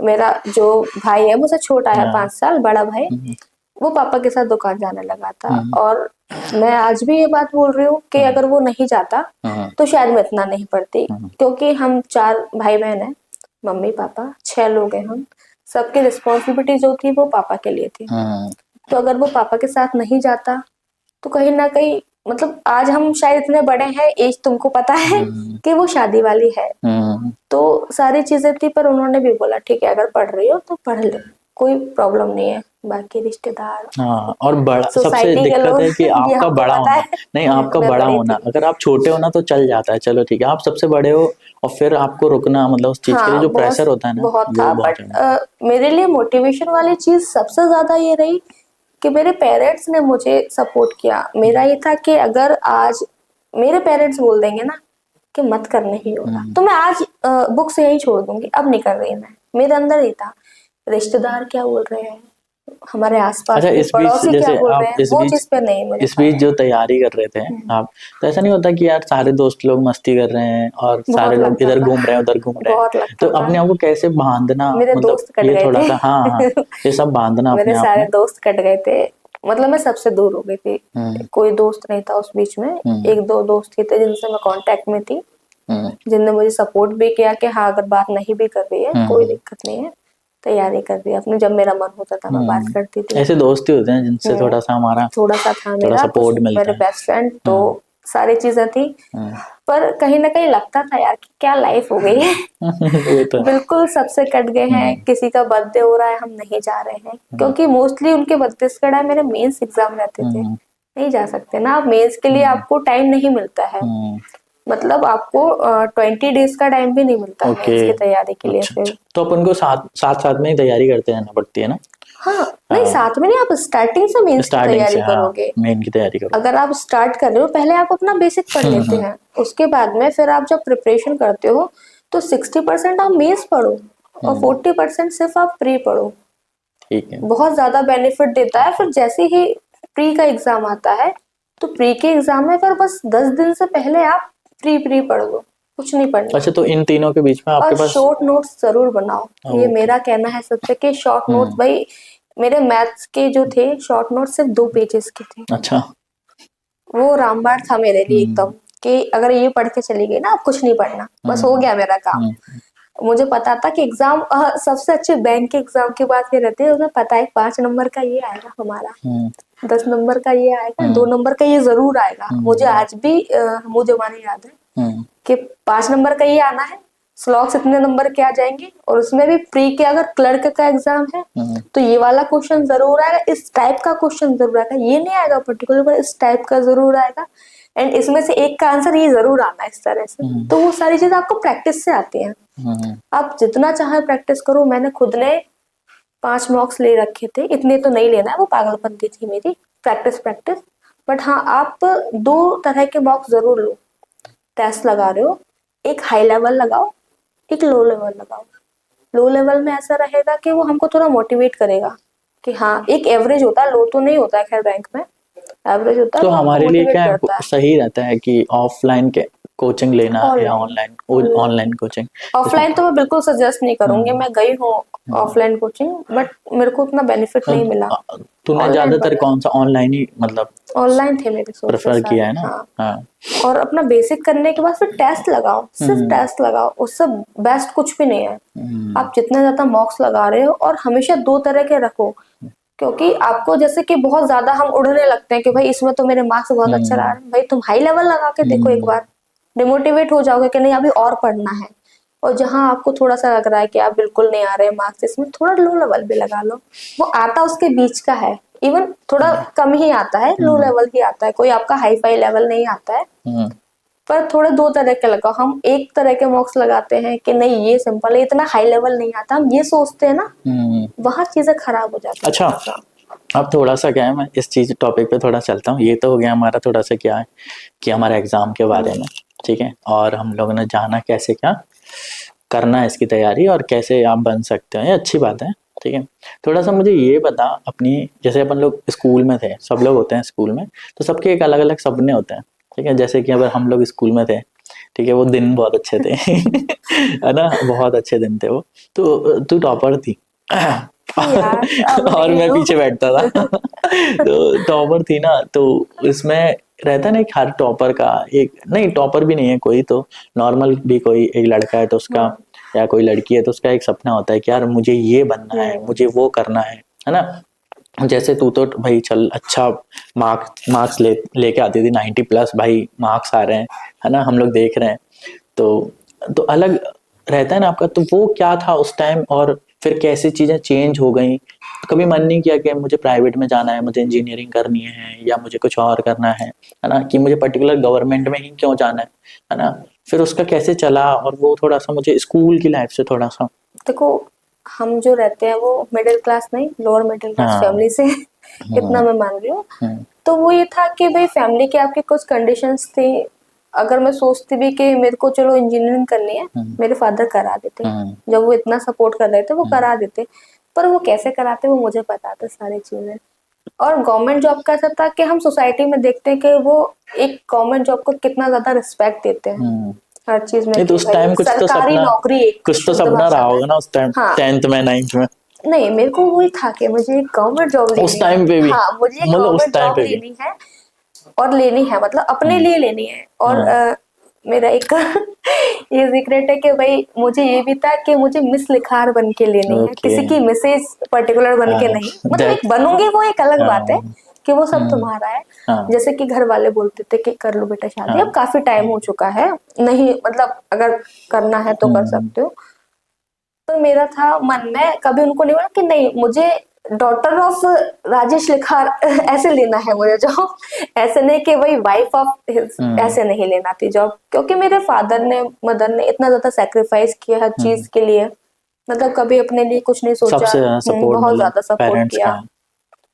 मेरा जो भाई है मुझसे छोटा है 5 साल, बड़ा भाई, वो पापा के साथ दुकान जाने लगा था। और मैं आज भी ये बात बोल रही हूँ कि अगर वो नहीं जाता तो शायद मैं इतना नहीं पढ़ती, क्योंकि हम 4 भाई बहन हैं, मम्मी पापा 6 लोग हैं हम, सबकी रिस्पॉन्सिबिलिटी जो थी वो पापा के लिए थी। तो अगर वो पापा के साथ नहीं जाता तो कहीं ना कहीं, मतलब आज हम शायद इतने बड़े हैं, एज तुमको पता है कि वो शादी वाली है, तो सारी चीजें थी, पर उन्होंने भी बोला ठीक है अगर पढ़ रही हो तो पढ़ ले, कोई प्रॉब्लम नहीं है। बाकी रिश्तेदार, हाँ, और बड़ा सबसे सोसाइटी के दिक्कत लोग, है कि ये आपका हमको बड़ा पता होना। है, नहीं, आपका मैं बड़ा बड़ी होना, थी। अगर आप छोटे हो ना तो चल जाता है, चलो ठीक है, आप सबसे बड़े हो और फिर आपको रुकना, मतलब उस चीज के लिए हाँ जो बहुत प्रेशर होता है ना, बहुत था, वो बहुत बट ज्यादा मेरे लिए मोटिवेशन वाली चीज सबसे ज्यादा ये रही कि मेरे पेरेंट्स ने मुझे सपोर्ट किया। मेरा ये था कि अगर आज मेरे पेरेंट्स बोल देंगे ना कि मत कर, नहीं हो रहा, तो मैं आज बुक से यही छोड़ दूंगी, अब नहीं कर रही मैं, मेरे अंदर ही था। रिश्तेदार क्या बोल रहे हैं, हमारे आसपास अच्छा, के इस बीच पड़ोसी क्या जैसे बोल आप रहे हैं, वो चीज पे नहीं मुझे इस बीच था। जो तैयारी कर रहे थे आप, तो ऐसा नहीं होता कि यार सारे दोस्त लोग मस्ती कर रहे हैं और सारे बहुत लोग लगता इधर था, घूम रहे हैं उधर घूम रहे हैं, बहुत तो लगता था। अपने आप को कैसे बांधना, मेरे मतलब दोस्त कट ये गए थोड़ा सा, हाँ हाँ, थे। ये सब बांधना अपने मेरे आप सारे में। दोस्त कट गए थे, मतलब मैं सबसे दूर हो गई थी, कोई दोस्त नहीं था उस बीच में। एक दो दोस्त ही थे जिनसे मैं कांटेक्ट में थी, जिनने मुझे सपोर्ट भी किया कि हाँ अगर बात नहीं भी कर रही है कोई दिक्कत नहीं है, तैयारी कर रही है अपने, जब मेरा मन होता था मैं बात करती थी। ऐसे दोस्त ही होते हैं जिनसे थोड़ा सा हमारा थोड़ा सा था थोड़ा मेरा तो, सपोर्ट मेरे मिलता है। बेस्ट फ्रेंड, तो सारी चीजें थी, पर कहीं ना कहीं लगता था यार कि क्या लाइफ हो गई है। वो तो है। बिल्कुल सबसे कट गए हैं, किसी का बर्थडे हो रहा है हम नहीं जा रहे हैं, क्योंकि मोस्टली उनके बर्थडे के टाइम मेरे मेंस एग्जाम रहते थे, नहीं जा सकते ना आप मेंस के लिए, आपको टाइम नहीं मिलता है। मतलब आपको 20 डेज का टाइम भी नहीं मिलता है ओके। इसकी तैयारी के लिए अच्छा फिर। अच्छा, तो अपन को साथ में ही तैयारी करते रहना पड़ती है ना? हाँ, नहीं हाँ, साथ में नहीं, आप स्टार्टिंग से मेंस की स्टार्टिंग से, तैयारी हाँ करोगे। मेन की तैयारी करो। अगर आप स्टार्ट कर रहे हो, पहले आप अपना बेसिक पढ़ लेते हैं, उसके बाद में फिर आप जब प्रिपरेशन करते हो तो 60% आप मेंस पढ़ो और 40% सिर्फ आप प्री पढ़ो। ठीक है। बहुत ज्यादा बेनिफिट देता है। फिर जैसे ही प्री का एग्जाम आता है तो प्री के एग्जाम में फिर बस 10 दिन से पहले आप प्री पढ़ लो, कुछ नहीं पढ़ना। अच्छा, तो इन तीनों के बीच में और आपके पास। शॉर्ट नोट्स जरूर बनाओ, ये ओके। मेरा कहना है सबसे कि शॉर्ट नोट्स भाई। मेरे मैथ्स के जो थे शॉर्ट नोट्स सिर्फ 2 पेजेस के थे, अच्छा। वो रामबाण था मेरे लिए एकदम, हम्म कि अगर ये पढ़ के चली गई ना, अब कुछ नहीं पढ़ना, बस हो हम्म गया मेरा काम। हम्म मुझे पता था कि एग्जाम, सबसे अच्छे बैंक के एग्जाम की बात ये रहती है, उसमें पता है 5 नंबर का ये आएगा हमारा, हम्म 10 नंबर का ये आएगा, हम्म 2 नंबर का ये जरूर आएगा। मुझे हम्म आज भी मुंह जबानी याद है हम्म कि 5 नंबर का ये आना है, स्लॉग्स इतने नंबर के आ जाएंगे, और उसमें भी प्री के अगर क्लर्क का एग्जाम है हम्म तो ये वाला क्वेश्चन जरूर आएगा, इस टाइप का क्वेश्चन जरूर आएगा, ये नहीं आएगा पर्टिकुलर पर इस टाइप का जरूर आएगा, एंड इसमें से एक का आंसर ये जरूर आना है, इस तरह से। हम्म तो वो सारी चीजें आपको प्रैक्टिस से आती हैं, हम्म आप जितना चाहे प्रैक्टिस करो। मैंने खुद ने 5 मॉक्स ले रखे थे, इतने तो नहीं लेना है, वो पागलपंती थी मेरी, प्रैक्टिस प्रैक्टिस। बट हाँ, आप 2 तरह के मॉक्स जरूर लो। टेस्ट लगा रहे हो, एक हाई लेवल लगाओ, एक लो लेवल लगाओ। लो लेवल में ऐसा रहेगा कि वो हमको थोड़ा मोटिवेट करेगा कि हाँ, एक एवरेज होता है, लो तो नहीं होता है खैर बैंक में, एवरेज होता है, तो वो आपको हमारे लिए मोटिवेट क्या करता है। सही रहता है कि ऑफलाइन के कोचिंग लेना या online, online? Online, online coaching इसमें। ऑफलाइन तो मैं बिल्कुल सजेस्ट नहीं करूंगी, हम्म मैं गई हूँ हम्म। ऑफलाइन कोचिंग, बट मेरे को उतना बेनिफिट नहीं मिला। तूने ऑनलाइन ज्यादातर बढ़िया, कौन सा ऑनलाइन ही मतलब ऑनलाइन थे मेरे सोर्सेस प्रेफर किया सारे, है ना? हाँ। हाँ। और अपना बेसिक करने के बाद फिर टेस्ट लगाओ, सिर्फ हम्म टेस्ट लगाओ, उससे बेस्ट कुछ भी नहीं है। हम्म आप जितना ज्यादा मॉक्स लगा रहे हो, और हमेशा 2 तरह के रखो, क्योंकि आपको जैसे कि बहुत ज्यादा हम उड़ने लगते हैं कि भाई इसमें तो मेरे मार्क्स बहुत अच्छा आ रहे हैं, भाई तुम हाई लेवल लगा के देखो एक हम्म बार, डिमोटिवेट हो जाओगे कि नहीं अभी और पढ़ना है। और जहां आपको थोड़ा सा लग रहा है कि आप बिल्कुल नहीं आ रहे मार्क्स, इसमें थोड़ा लो लेवल भी लगा लो, वो आता उसके बीच का है, इवन थोड़ा कम ही आता है, लो हम्म लेवल ही आता है, कोई आपका हाई फाई लेवल नहीं आता है। हम्म पर थोड़े 2 तरह के लगाओ, हम एक तरह के मॉक्स लगाते हैं कि नहीं ये सिंपल है, इतना हाई लेवल नहीं आता, हम ये सोचते हैं ना, हम्म। वहां चीजें खराब हो जाती है अच्छा, थोड़ा सा। अब थोड़ा सा क्या है, मैं इस चीज टॉपिक पे थोड़ा चलता हूँ। ये तो हो गया हमारा थोड़ा सा क्या है कि हमारा एग्जाम के बारे में, ठीक है, और हम लोगों ने जाना कैसे क्या करना है इसकी तैयारी और कैसे आप बन सकते हो, ये अच्छी बात है, ठीक है। थोड़ा सा मुझे ये बता अपनी, जैसे अपन लोग स्कूल में थे, सब लोग होते हैं स्कूल में, तो सबके एक अलग अलग सपने होते हैं, ठीक है। जैसे कि अगर हम लोग स्कूल में थे, ठीक है, वो दिन बहुत अच्छे थे है ना, बहुत अच्छे दिन थे वो। तो तू टॉपर थी यार अब और नहीं मैं हूँ। पीछे बैठता था तो टॉपर थी ना, तो इसमें रहता ना, एक हर टॉपर का एक, नहीं टॉपर भी नहीं है कोई, तो नॉर्मल भी कोई एक लड़का है तो उसका, हम्म, या कोई लड़की है तो उसका एक सपना होता है कि यार मुझे ये बनना है, हम्म, मुझे वो करना है ना। जैसे तू तो भाई चल अच्छा मार्क्स मार्क्स लेके आती थी 90+ भाई, मार्क्स आ रहे हैं, है ना, हम लोग देख रहे हैं, तो अलग रहता है ना आपका। तो वो क्या था उस टाइम, और फिर कैसे चीजें चेंज हो गई? कभी मन नहीं किया कि मुझे प्राइवेट में जाना है, मुझे इंजीनियरिंग करनी है, या मुझे कुछ और करना है ना, कि मुझे पर्टिकुलर गवर्नमेंट में ही क्यों जाना है ना? फिर उसका कैसे चला, और वो थोड़ा सा मुझे स्कूल की लाइफ से थोड़ा सा। देखो, हम जो रहते हैं वो मिडिल क्लास नहीं, लोअर मिडिल क्लास हाँ। फैमिली से हम्म इतना मैं मान रही हूँ। हम्म तो वो ये था कि भाई फैमिली के आपके कुछ कंडीशंस थी। अगर मैं सोचती भी कि मेरे को चलो इंजीनियरिंग करनी है, हम्म मेरे फादर करा देते, हम्म जब वो इतना सपोर्ट कर रहे थे वो हम्म करा देते। पर वो कैसे कराते वो मुझे पता था सारी चीजें। और गवर्नमेंट जॉब का ऐसा था कि हम सोसाइटी में देखते हैं कि वो एक गवर्नमेंट जॉब को कितना ज्यादा रिस्पेक्ट देते हैं हम्म। हर चीज में, नहीं तो कि उस भाई टाइम सरकारी नौकरी एक कुछ तो शुद्ध सपना रहा भाषा में। होगा ना उस टाइम, हाँ, 10th में 9th में, नहीं मेरे को वही था कि मुझे एक गवर्नमेंट जॉब उस लेनी है। टाइम पे भी, हाँ, मुझे एक मतलब उस गवर्नमेंट टाइम जॉब पे भी। लेनी है, और लेनी है मतलब अपने हम्म लिए लेनी है। और हम्म मेरा एक ये सीक्रेट है कि भाई मुझे ये भी था कि मुझे मिस लिखार बन के लेनी है, ओके। किसी की मिसेज पर्टिकुलर बन के हाँ नहीं, मतलब एक दैट। बनूंगी वो एक अलग बात है हाँ कि वो सब हम्म तुम्हारा है। हाँ जैसे कि घर वाले बोलते थे कि कर लो बेटा शादी, अब हाँ काफी टाइम हो चुका है, नहीं मतलब अगर करना है तो कर हम्म सकते हो। तो मेरा था मन में, कभी उनको नहीं बोला कि नहीं मुझे डॉटर ऑफ राजेश लिखा ऐसे लेना है मुझे जॉब, ऐसे नहीं कि वही वाइफ ऑफ हिज, ऐसे नहीं लेना थी जॉब, क्योंकि मेरे फादर ने मदर ने इतना ज्यादा सेक्रीफाइस किया हर चीज के लिए, मतलब कभी अपने लिए कुछ नहीं सोचा। सबसे सपोर्ट बहुत मतलब ज्यादा सपोर्ट पेरेंट्स का किया,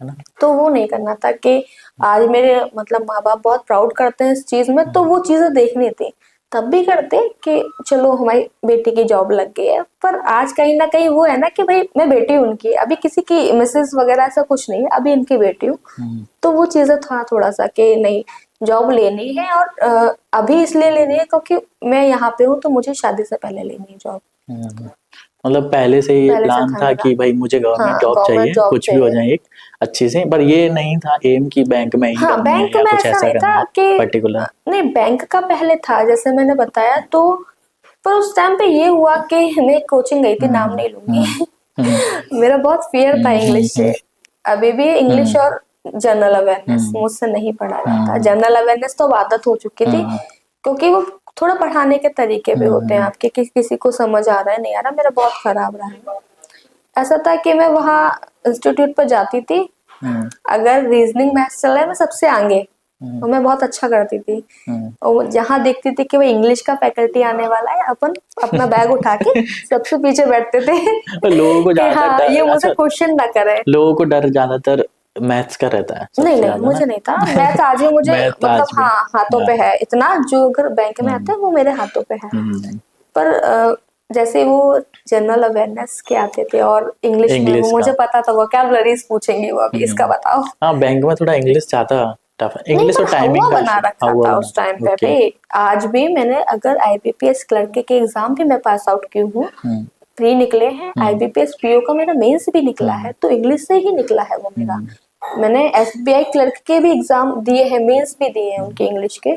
है ना। तो वो नहीं करना था कि आज मेरे मतलब माँ बाप बहुत प्राउड करते हैं इस चीज में, तो वो चीजें देखनी थी। तब भी करते कि चलो हमारी बेटी की जॉब लग गई है, पर आज कहीं ना कहीं वो है ना कि भाई मैं बेटी हूँ उनकी, अभी किसी की मिसेस वगैरह ऐसा कुछ नहीं है, अभी इनकी बेटी हूँ। तो वो चीजें था थोड़ा सा कि नहीं, जॉब लेनी है, और अभी इसलिए लेनी है क्योंकि मैं यहाँ पे हूँ, तो मुझे शादी से पहले लेनी है जॉब। मतलब पहले से ही पहले से प्लान था था मेरा। कि भाई मुझे गवर्नमेंट हाँ, जॉब गवर्नमेंट चाहिए, जॉब कुछ भी हो चाहिए। जाए एक अच्छी सी, पर ये नहीं था एम कि बैंक में ही हाँ, करनी है बैंक या में कुछ ऐसा ऐसा नहीं करना था है कि पर्टिकुलर। नहीं, बैंक का पहले था जैसे मैंने बताया, तो पर उस टाइम पे ये हुआ कि मैं कोचिंग गई थी, नाम हम्म नहीं हम्म लूंगी। मेरा बहुत फियर था इंग्लिश से, अभी भी इंग्लिश हम्म और जनरल अवेयरनेस हम्म मुझसे नहीं पढ़ा जाता। हम्म जनरल अवेयरनेस तो अब आदत हो चुकी थी, हम्म क्योंकि वो थोड़ा पढ़ाने के तरीके भी होते हैं हम्म आपके कि किसी को समझ आ रहा है नहीं आ रहा। मेरा बहुत खराब रहा है। ऐसा था कि मैं वहाँ इंस्टीट्यूट पर जाती थी, हम्म अगर रीजनिंग मैथ्स चल रहा है मैं सबसे आगे, हम्म और मैं बहुत अच्छा करती थी। हम्म और जहाँ देखती थी कि वो इंग्लिश का फैकल्टी आने वाला है, अपन अपना बैग उठा के सबसे पीछे बैठते थे और लोगों को कि ज्यादातर हाँ ये डर, मुझे अच्छा, क्वेश्चन ना करे। लोगों को डर ज्यादातर मैथ्स का रहता है नहीं सबसे नहीं, ज्यादा ना। मुझे नहीं था मैथ, आज भी मुझे मैथ मतलब आज भी। हाँ हाथों हाँ, पे है इतना, जो अगर बैंक में हम्म आते हैं वो मेरे हाथों पे है। हम्म पर जैसे वो जनरल अवेयरनेस के आते थे और इंग्लिश में, वो इंग्लिश का। मुझे पता था वोकैबुलरीज पूछेंगे, वो अभी इसका बताओ। हाँ, बैंक में थोड़ा इंग्लिश ज्यादा टफ है, नहीं, इंग्लिश पर और हवा टाइमिंग का बना इशू। हाँ, रखा हुआ था बना। उस टाइम पे ओके। भाई। आज भी मैंने अगर आईबीपीएस क्लर्क के एग्जाम भी मैं पास आउट की हूँ, हम्म प्री निकले हैं, हम्म आईबीपीएस पीओ का मेरा मेंस भी निकला हम्म है, तो इंग्लिश से ही निकला है वो मेरा। हम्म मैंने एसबीआई क्लर्क के भी एग्जाम दिए हैं, मेंस भी दिए हैं उनके इंग्लिश के।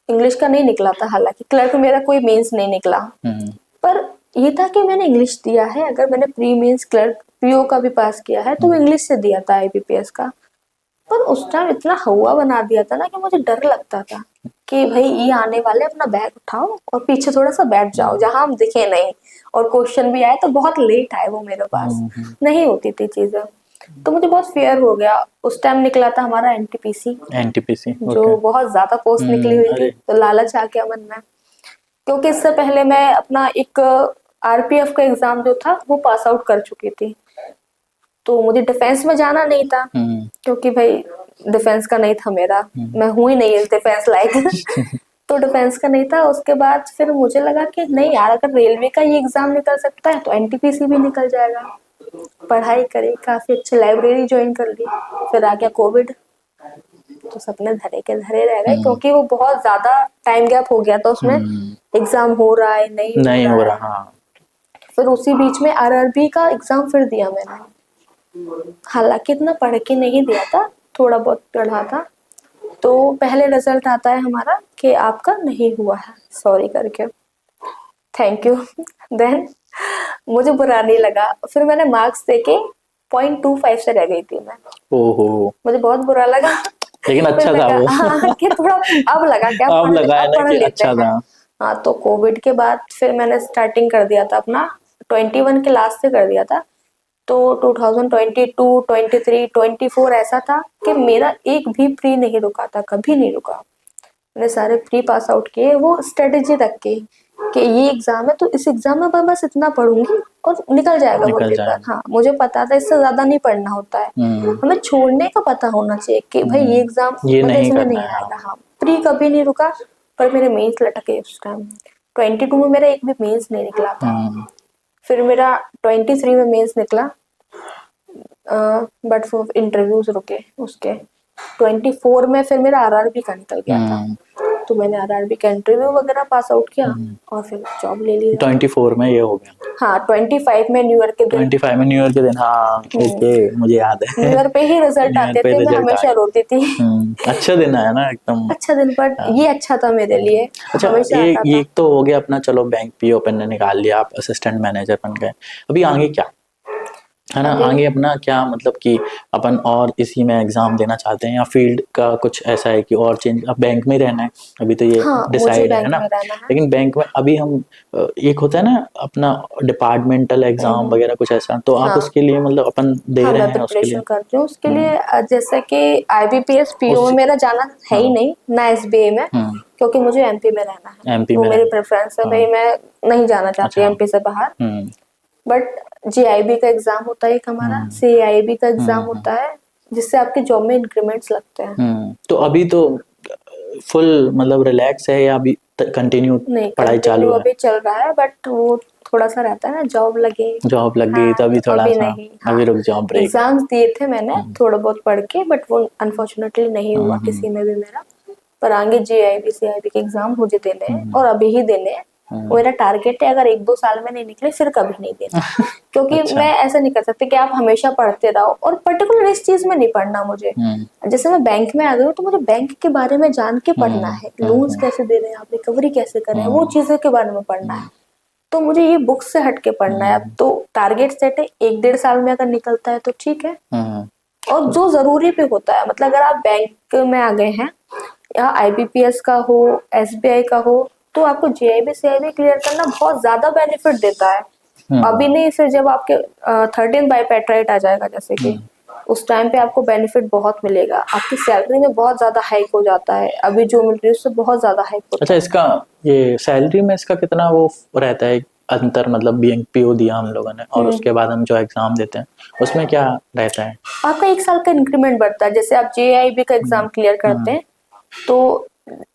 इंग्लिश का नहीं निकला था, हालांकि क्लर्क मेरा कोई मेंस नहीं निकला। हम्म पर ये था कि मैंने इंग्लिश दिया है, अगर मैंने प्री मेंस क्लर्क पीओ का भी पास किया है तो वो इंग्लिश से दिया था आईबीपीएस का। पर उस टाइम इतना हवा बना दिया था ना कि मुझे डर लगता था कि भाई ये आने वाले, अपना बैग उठाओ और पीछे थोड़ा सा बैठ जाओ जहां हम दिखे नहीं, और क्वेश्चन भी आए तो बहुत लेट आए वो मेरे पास, नहीं होती थी चीजें। तो मुझे बहुत फेयर हो गया। उस टाइम निकला था हमारा एनटीपीसी, एनटीपीसी। ओके। जो बहुत ज्यादा पोस्ट निकली हुई थी, अरे। तो लालच आ गया मन में। क्योंकि इससे पहले मैं अपना एक आरपीएफ का एग्जाम जो था वो पास आउट कर चुकी थी, तो मुझे डिफेंस में जाना नहीं था, हम्म क्योंकि भाई डिफेंस का नहीं था मेरा, हम्म मैं हूं ही नहीं इस डिफेंस लायक। तो डिफेंस का नहीं था। उसके बाद फिर मुझे लगा कि नहीं यार, अगर रेलवे का ये एग्जाम निकल सकता है तो एनटीपीसी भी निकल जाएगा। पढ़ाई करी, काफी अच्छी लाइब्रेरी ज्वाइन कर ली। फिर आ गया कोविड, तो सपने धरे के धरे रह गए, हम्म क्योंकि वो बहुत ज्यादा टाइम गैप हो गया था उसमें, हम्म एग्जाम हो रहा है नहीं हो नहीं रहा हो है। रहा। हाँ। फिर उसी बीच में आरआरबी का एग्जाम फिर दिया मैंने, हालांकि इतना पढ़ के नहीं दिया था, थोड़ा बहुत पढ़ा था। तो पहले रिजल्ट आता है हमारा कि आपका नहीं हुआ है, सॉरी करके, थैंक यू। देन मुझे बुरा नहीं लगा, फिर मैंने मार्क्स देके 0.25 से रह गई थी मैं। ओहो। मुझे बहुत बुरा लगा। लेकिन फिर अच्छा मैं था वो। कहा हाँ कि थोड़ा, अब लगा क्या अब लगा है अब ना पढ़ कि लेते अच्छा हैं। था। हाँ, तो कोविड के बाद फिर मैंने स्टार्टिंग कर दिया था अपना, 21 के लास्ट से कर दिया था। तो 2022, 23, 24 ऐसा था कि मेरा एक भी प्री नहीं रुका था, कभी नहीं रुका। मैंने सारे प्री पास आउट किए, वो स्ट्रेटेजी रख के कि ये एग्जाम है तो इस एग्जाम में मैं बस इतना पढ़ूंगी और निकल जाएगा वो निकल पेपर। जाएगा। हाँ, मुझे पता था इससे ज्यादा नहीं पढ़ना होता है, हमें छोड़ने का पता होना चाहिए कि भाई ये एग्जाम ये मेरे नहीं इसमें करना नहीं है। हाँ। आएगा। हाँ, प्री कभी नहीं रुका, पर मेरे मेंस लटके उस टाइम। 22 में मेरा एक भी मेंस नहीं निकला था। हम्म फिर मेरा 23 में मेंस निकला, बट फिर इंटरव्यूज रुके उसके। 24 में फिर मेरा आरआरबी का निकल गया था, हम्म तो मैंने आरआरबी का इंटरव्यू वगैरह पास आउट किया और फिर जॉब ले लिया। 24 में ये हो गया। हाँ, 25 में न्यू ईयर के दिन। 25 में न्यू ईयर के दिन। हाँ। ओके, मुझे याद न्यू है। ईयर पे ही रिजल्ट न्यू ईयर आते पे थे, मैं रिजल्ट आ हमेशा गया। रोती थी। अच्छा दिन है ना एकदम। अच्छा दिन, पर हाँ। ये अच्छा था मेरे लिए, अच्छा, हमेशा ये आता ये था। तो हो गया अपना, चलो बैंक पीओ ने निकाल लिया, आप असिस्टेंट मैनेजर बन गए, अभी आगे क्या? है ना, अभी आगे अपना क्या मतलब कि अपन और इसी में एग्जाम देना चाहते हैं या फील्ड का कुछ ऐसा है कि और चेंज, अब बैंक में रहना है अभी तो ये हाँ, मुझे डिसाइड है बैंक ना। में रहना है। लेकिन बैंक में अभी हम एक होता है ना अपना डिपार्टमेंटल एग्जाम हम्म, वगैरह कुछ ऐसा, तो आप हाँ उसके लिए मतलब अपन दे हाँ, रहे मैं हैं उसके लिए? प्रिपरेशन करती हूँ उसके हम्म, लिए। जैसे कि आईबीपीएस पीओ उस में मेरा जाना है ही हाँ, नहीं, ना एसबीआई में, हम्म, क्योंकि मुझे एमपी में रहना है। एमपी वो में मेरी रहना प्रेफरेंस है है। भाई, हाँ, मैं नहीं जाना चाहती अच्छा, एमपी से बाहर। हम्म, बट जीआईबी का एग्जाम होता है एक हमारा, हम्म, सीआईबी का एग्जाम हम्म, होता है, जिससे आपके जॉब में इंक्रीमेंट्स लगते हैं। तो अभी तो फुल मतलब रिलैक्स है या अभी कंटिन्यू नहीं, पढ़ाई कंटिन्यू चालू है? अभी चल रहा है, बट वो थोड़ा सा रहता है ना, जॉब लगे। जॉब लग गई हाँ, तो अभी तो थोड़ा अभी सा, नहीं। हाँ, अभी रुक जाओ, ब्रेक। एग्जाम्स दिए थे मैंने हम्म, थोड़ा बहुत पढ़ के, बट वो अनफॉर्चुनेटली नहीं हुआ हम्म, किसी में भी मेरा। पर आगे जीआईबी सीआईबी के एग्जाम मुझे देने हैं, हम्म, और अभी ही देने हैं। वो हम्म, मेरा टारगेट है, अगर 1-2 साल में नहीं निकले फिर कभी नहीं देने। क्योंकि अच्छा, मैं ऐसा नहीं कर सकती कि आप हमेशा पढ़ते रहो, और पर्टिकुलर इस चीज में नहीं पढ़ना मुझे। हम्म, जैसे मैं बैंक में आ गई हूँ, तो मुझे बैंक के बारे में जान के पढ़ना हम्म, है, लोन्स कैसे दे रहे हैं आप, रिकवरी कैसे कर रहे हैं, वो हम्म, चीजों के बारे में पढ़ना है। तो मुझे ये बुक से हट के पढ़ना है। अब हम्म, तो टारगेट सेट है, 1-1.5 साल में अगर निकलता है तो ठीक है। हम्म, और जो जरूरी भी होता है, मतलब अगर आप बैंक में आ गए हैं, या आईबीपीएस का हो, एसबीआई का हो, तो आपको जेआईबी सीआईबी क्लियर करना बहुत ज्यादा बेनिफिट देता है। अभी हम्म, नहीं, फिर जब आपके 13 बाई पेटराइट आ जाएगा जैसे कि, हम्म। उस टाइम पे आपको बेनिफिट बहुत मिलेगा, आपकी सैलरी में बहुत ज्यादा हाइक हो जाता है, अभी जो मिल रही है उससे बहुत ज्यादा हाइक अच्छा, होता है। इसका ये सैलरी में इसका कितना वो रहता है अंतर, मतलब बीइंग पीओ दिया हम लोगों ने और हम्म, उसके बाद हम जो एग्जाम देते हैं उसमें क्या रहता है? आपका 1 साल का इंक्रीमेंट बढ़ता है। जैसे आप जेआईबी का हम्म, एग्जाम क्लियर करते हम्म, हैं, तो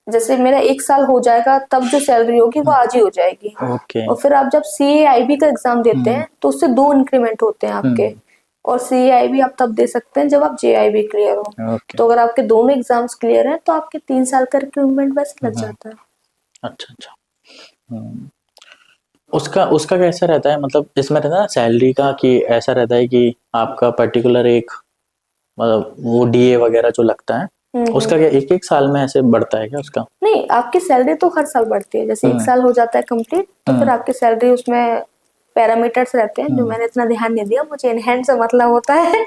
जैसे मेरा 1 साल हो जाएगा, तब जो सैलरी होगी वो आज ही हो जाएगी। ओके, और फिर आप जब सीएआईबी का एग्जाम देते हम्म, हैं, तो उससे 2 इंक्रीमेंट होते हैं आपके। हम्म, और सीएआईबी आप तब दे सकते हैं जब आप जेआईबी क्लियर हो। ओके, तो अगर आपके दोनों एग्जाम्स क्लियर हैं, तो आपके 3 साल का इंक्रीमेंट वैसे लग हम्म, जाता है। अच्छा, अच्छा, हम्म। उसका उसका कैसा रहता है, मतलब इसमें रहता है सैलरी का कि ऐसा रहता है कि आपका पर्टिकुलर एक मतलब वो डीए वगैरह जो लगता है, उसका क्या एक एक साल में ऐसे बढ़ता है क्या उसका? नहीं, आपकी सैलरी तो हर साल बढ़ती है। जैसे एक हम्म, साल हो जाता है कंप्लीट, तो फिर हम्म, आपकी सैलरी उसमें पैरामीटर्स रहते हैं जो हम्म। मैंने इतना ध्यान नहीं दिया, मुझे इन हैंड से मतलब होता है।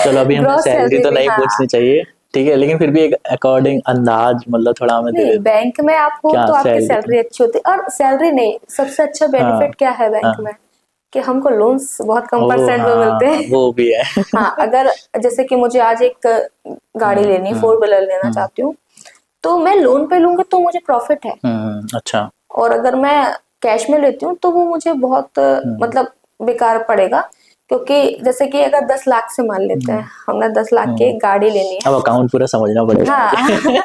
चलो अभी हमें ग्रॉस सैलरी सैलरी तो भी, नहीं हाँ। पूछनी चाहिए, ठीक है, लेकिन फिर भी एक अकॉर्डिंग अंदाज मतलब थोड़ा हमें दे नहीं, देते बैंक में आप हो क्या तो आपकी सैलरी? सैलरी अच्छी होती है। और सैलरी नहीं, सबसे अच्छा हाँ, बेनिफिट क्या है बैंक हाँ, में, कि हमको लोन्स बहुत कम ओ परसेंट में मिलते हाँ, हैं। वो भी है। हाँ, अगर जैसे कि मुझे आज एक गाड़ी हम्म, लेनी है, हम्म, 4 व्हीलर लेना हम्म, चाहती हूँ, तो मैं लोन पे लूंगी तो मुझे प्रॉफिट है। अच्छा, और अगर मैं कैश में लेती हूँ तो वो मुझे बहुत हम्म, मतलब बेकार पड़ेगा। क्योंकि जैसे कि अगर 10 लाख से मान लेते हम्म, हैं, हमने 10 लाख की हम्म। एक गाड़ी लेनी है। अब अकाउंट पूरा समझना पड़ेगा हाँ। मुझे।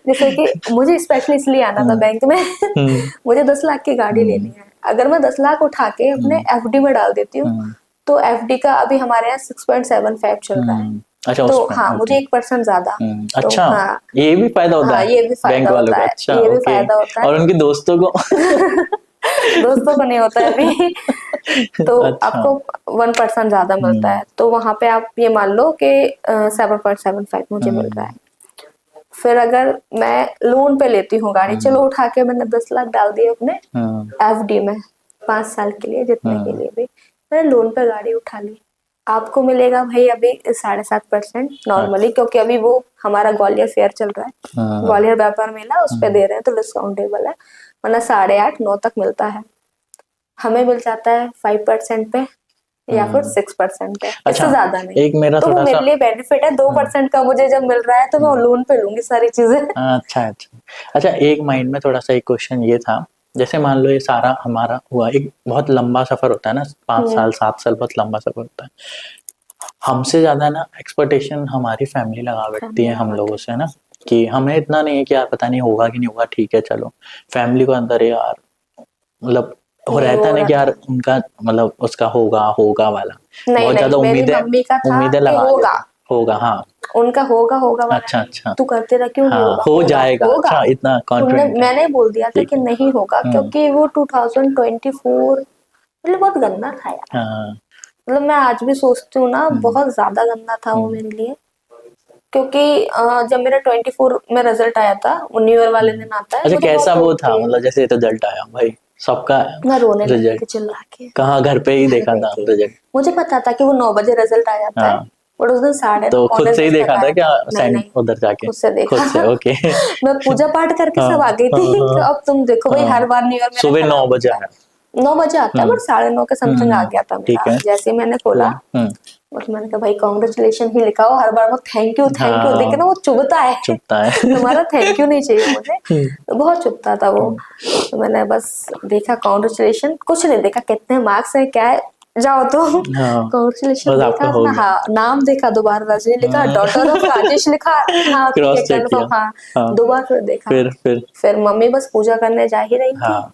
जैसे कि मुझे स्पेशली इसलिए आना था हम्म, बैंक में। हम्म, मुझे 10 लाख की गाड़ी लेनी हम्म, है। अगर मैं 10 लाख उठा के अपने हम्म, एफडी में डाल देती हूँ, हम्म, तो एफडी का अभी हमारे यहाँ 6.75 चल रहा है। अच्छा, तो उसमें हाँ, ओके, मुझे 1% ज्यादा। तो अच्छा, हाँ। ये भी फायदा होता हाँ, है ये भी बैंक फायदा वालों होता को, है, अच्छा, ये भी ओके, फायदा होता है। और उनके दोस्तों को? दोस्तों को नहीं होता है अभी। तो अच्छा, आपको 1% ज्यादा मिलता हम्म, है, तो वहां पे आप ये मान लो कि 7.75 मुझे मिल रहा हम्म, है। फिर अगर मैं लोन पे लेती हूँ गाड़ी, हम्म, चलो उठा के मैंने 10 लाख डाल दिए अपने हम्म, एफडी में, 5 साल के लिए, जितने के हम्म, लिए भी, मैंने लोन पे गाड़ी उठा ली। आपको मिलेगा भाई अभी 7.5% अच्छा, नॉर्मली, क्योंकि अभी वो हमारा ग्वालियर फेयर चल रहा है, हम्म, ग्वालियर व्यापार मेला, उस पे हम्म, दे रहे हैं तो डिस्काउंटेबल है। वरना 8.5-9 तक मिलता है, हमें मिल जाता है 5% पे, या फिर हम्म। 6% पे, इससे अच्छा, ज्यादा नहीं। एक मेरा तो वो थोड़ा सा, मेरे लिए बेनिफिट है, दो हम्म, परसेंट का मुझे जब मिल रहा है तो मैं हम्म, लोन पे लूंगी सारी चीजें। अच्छा, अच्छा, अच्छा, एक माइंड में थोड़ा सा एक क्वेश्चन ये था, जैसे मान लो ये सारा हमारा हुआ, एक बहुत लंबा सफर होता है ना, 5 साल 7 साल बहुत लंबा सफर होता है। हमसे ज्यादा ना एक्सपेक्टेशन हमारी फैमिली लगा बैठती फैमिली है हम लगाते लोगों से, है ना, कि हमें इतना नहीं है कि यार पता नहीं होगा कि नहीं होगा, ठीक है चलो, फैमिली को अंदर यार मतलब हैं। हो नहीं, रहता वो है ना कि रहता यार है। उनका मतलब उसका होगा होगा वाला, नहीं बहुत नहीं, ज्यादा मेरी उम्मीदें, मम्मी का था उम्मीदें कि लगा होगा। देते हैं, होगा, हाँ, उनका होगा होगा वाला अच्छा, नहीं, अच्छा, तू करते रह, क्यों नहीं हाँ, होगा, हो होगा जाएगा, होगा। अच्छा, इतना तुमने, कॉन्फिडेंट है, मैंने बोल दिया था ठीक कि है, नहीं होगा, क्योंकि वो 2024 मतलब बहुत गंदा था यार। हाँ, मतलब मैं आज भी सोचती हूँ ना, हम्म, बहुत ज्यादा गंदा था वो हम्म, मेरे लिए। क्योंकि जब मेरा 24 में रिजल्ट आया था, वो न्यू ईयर वाले दिन आता है, अच्छा, मुझे बहुत कैसा वो होप था, थी। मतलब जैसे रिजल्ट आया भाई? सबका मैं रोने लगी थी रिजल्ट चिल्ला के। कहाँ, घर पे ही घर देखा पे था थी, रिजल्ट? मुझे पता था कि वो 9 बजे रिजल्ट आ जाता है, हाँ, बट उस दिन 9:30 तो खुद पौने से ही 10 तक देखा था आया क्या? था। नहीं सेंड नहीं, उधर जाके खुद से खुद देखा। से, ओके। मैं पूजा पाठ करके हाँ सब आ गई हाँ थी। हाँ अब तुम देखो भाई, हाँ, हर बार न्यू ईयर मेरा सुबह खराब 9 बजे होता है। आया। 9 बजे आता है, बट 9:30 के समथिंग आ गया था ठीक मेरा। है। जैसे ही मैंने खोला, हम्म, बट मैंने कहा भाई कांग्रेचुलेशन ही लिखा हो, हर बार वो थैंक यू देख के हाँ, ना वो चुभता है। चुपता है। तुम्हारा थैंक यू नहीं चाहिए मुझे, हम्म, तो बहुत चुभता था वो। तो मैंने बस देखा कांग्रेचुलेशन, कुछ नहीं देखा कितने मार्क्स है क्या है, जाओ तो। हाँ, कांग्रेचुलेशन बस देखा आपका हो अपना, गया। हाँ नाम देखा, दोबारा रजनी लिखा, डॉटर ऑफ राजेश लिखा, हाँ ठीक क्रॉस है चेक किया। कन्फर्म, हाँ। हाँ, दोबारा फिर देखा, फिर फिर मम्मी बस पूजा करने जा ही रही थी, हाँ,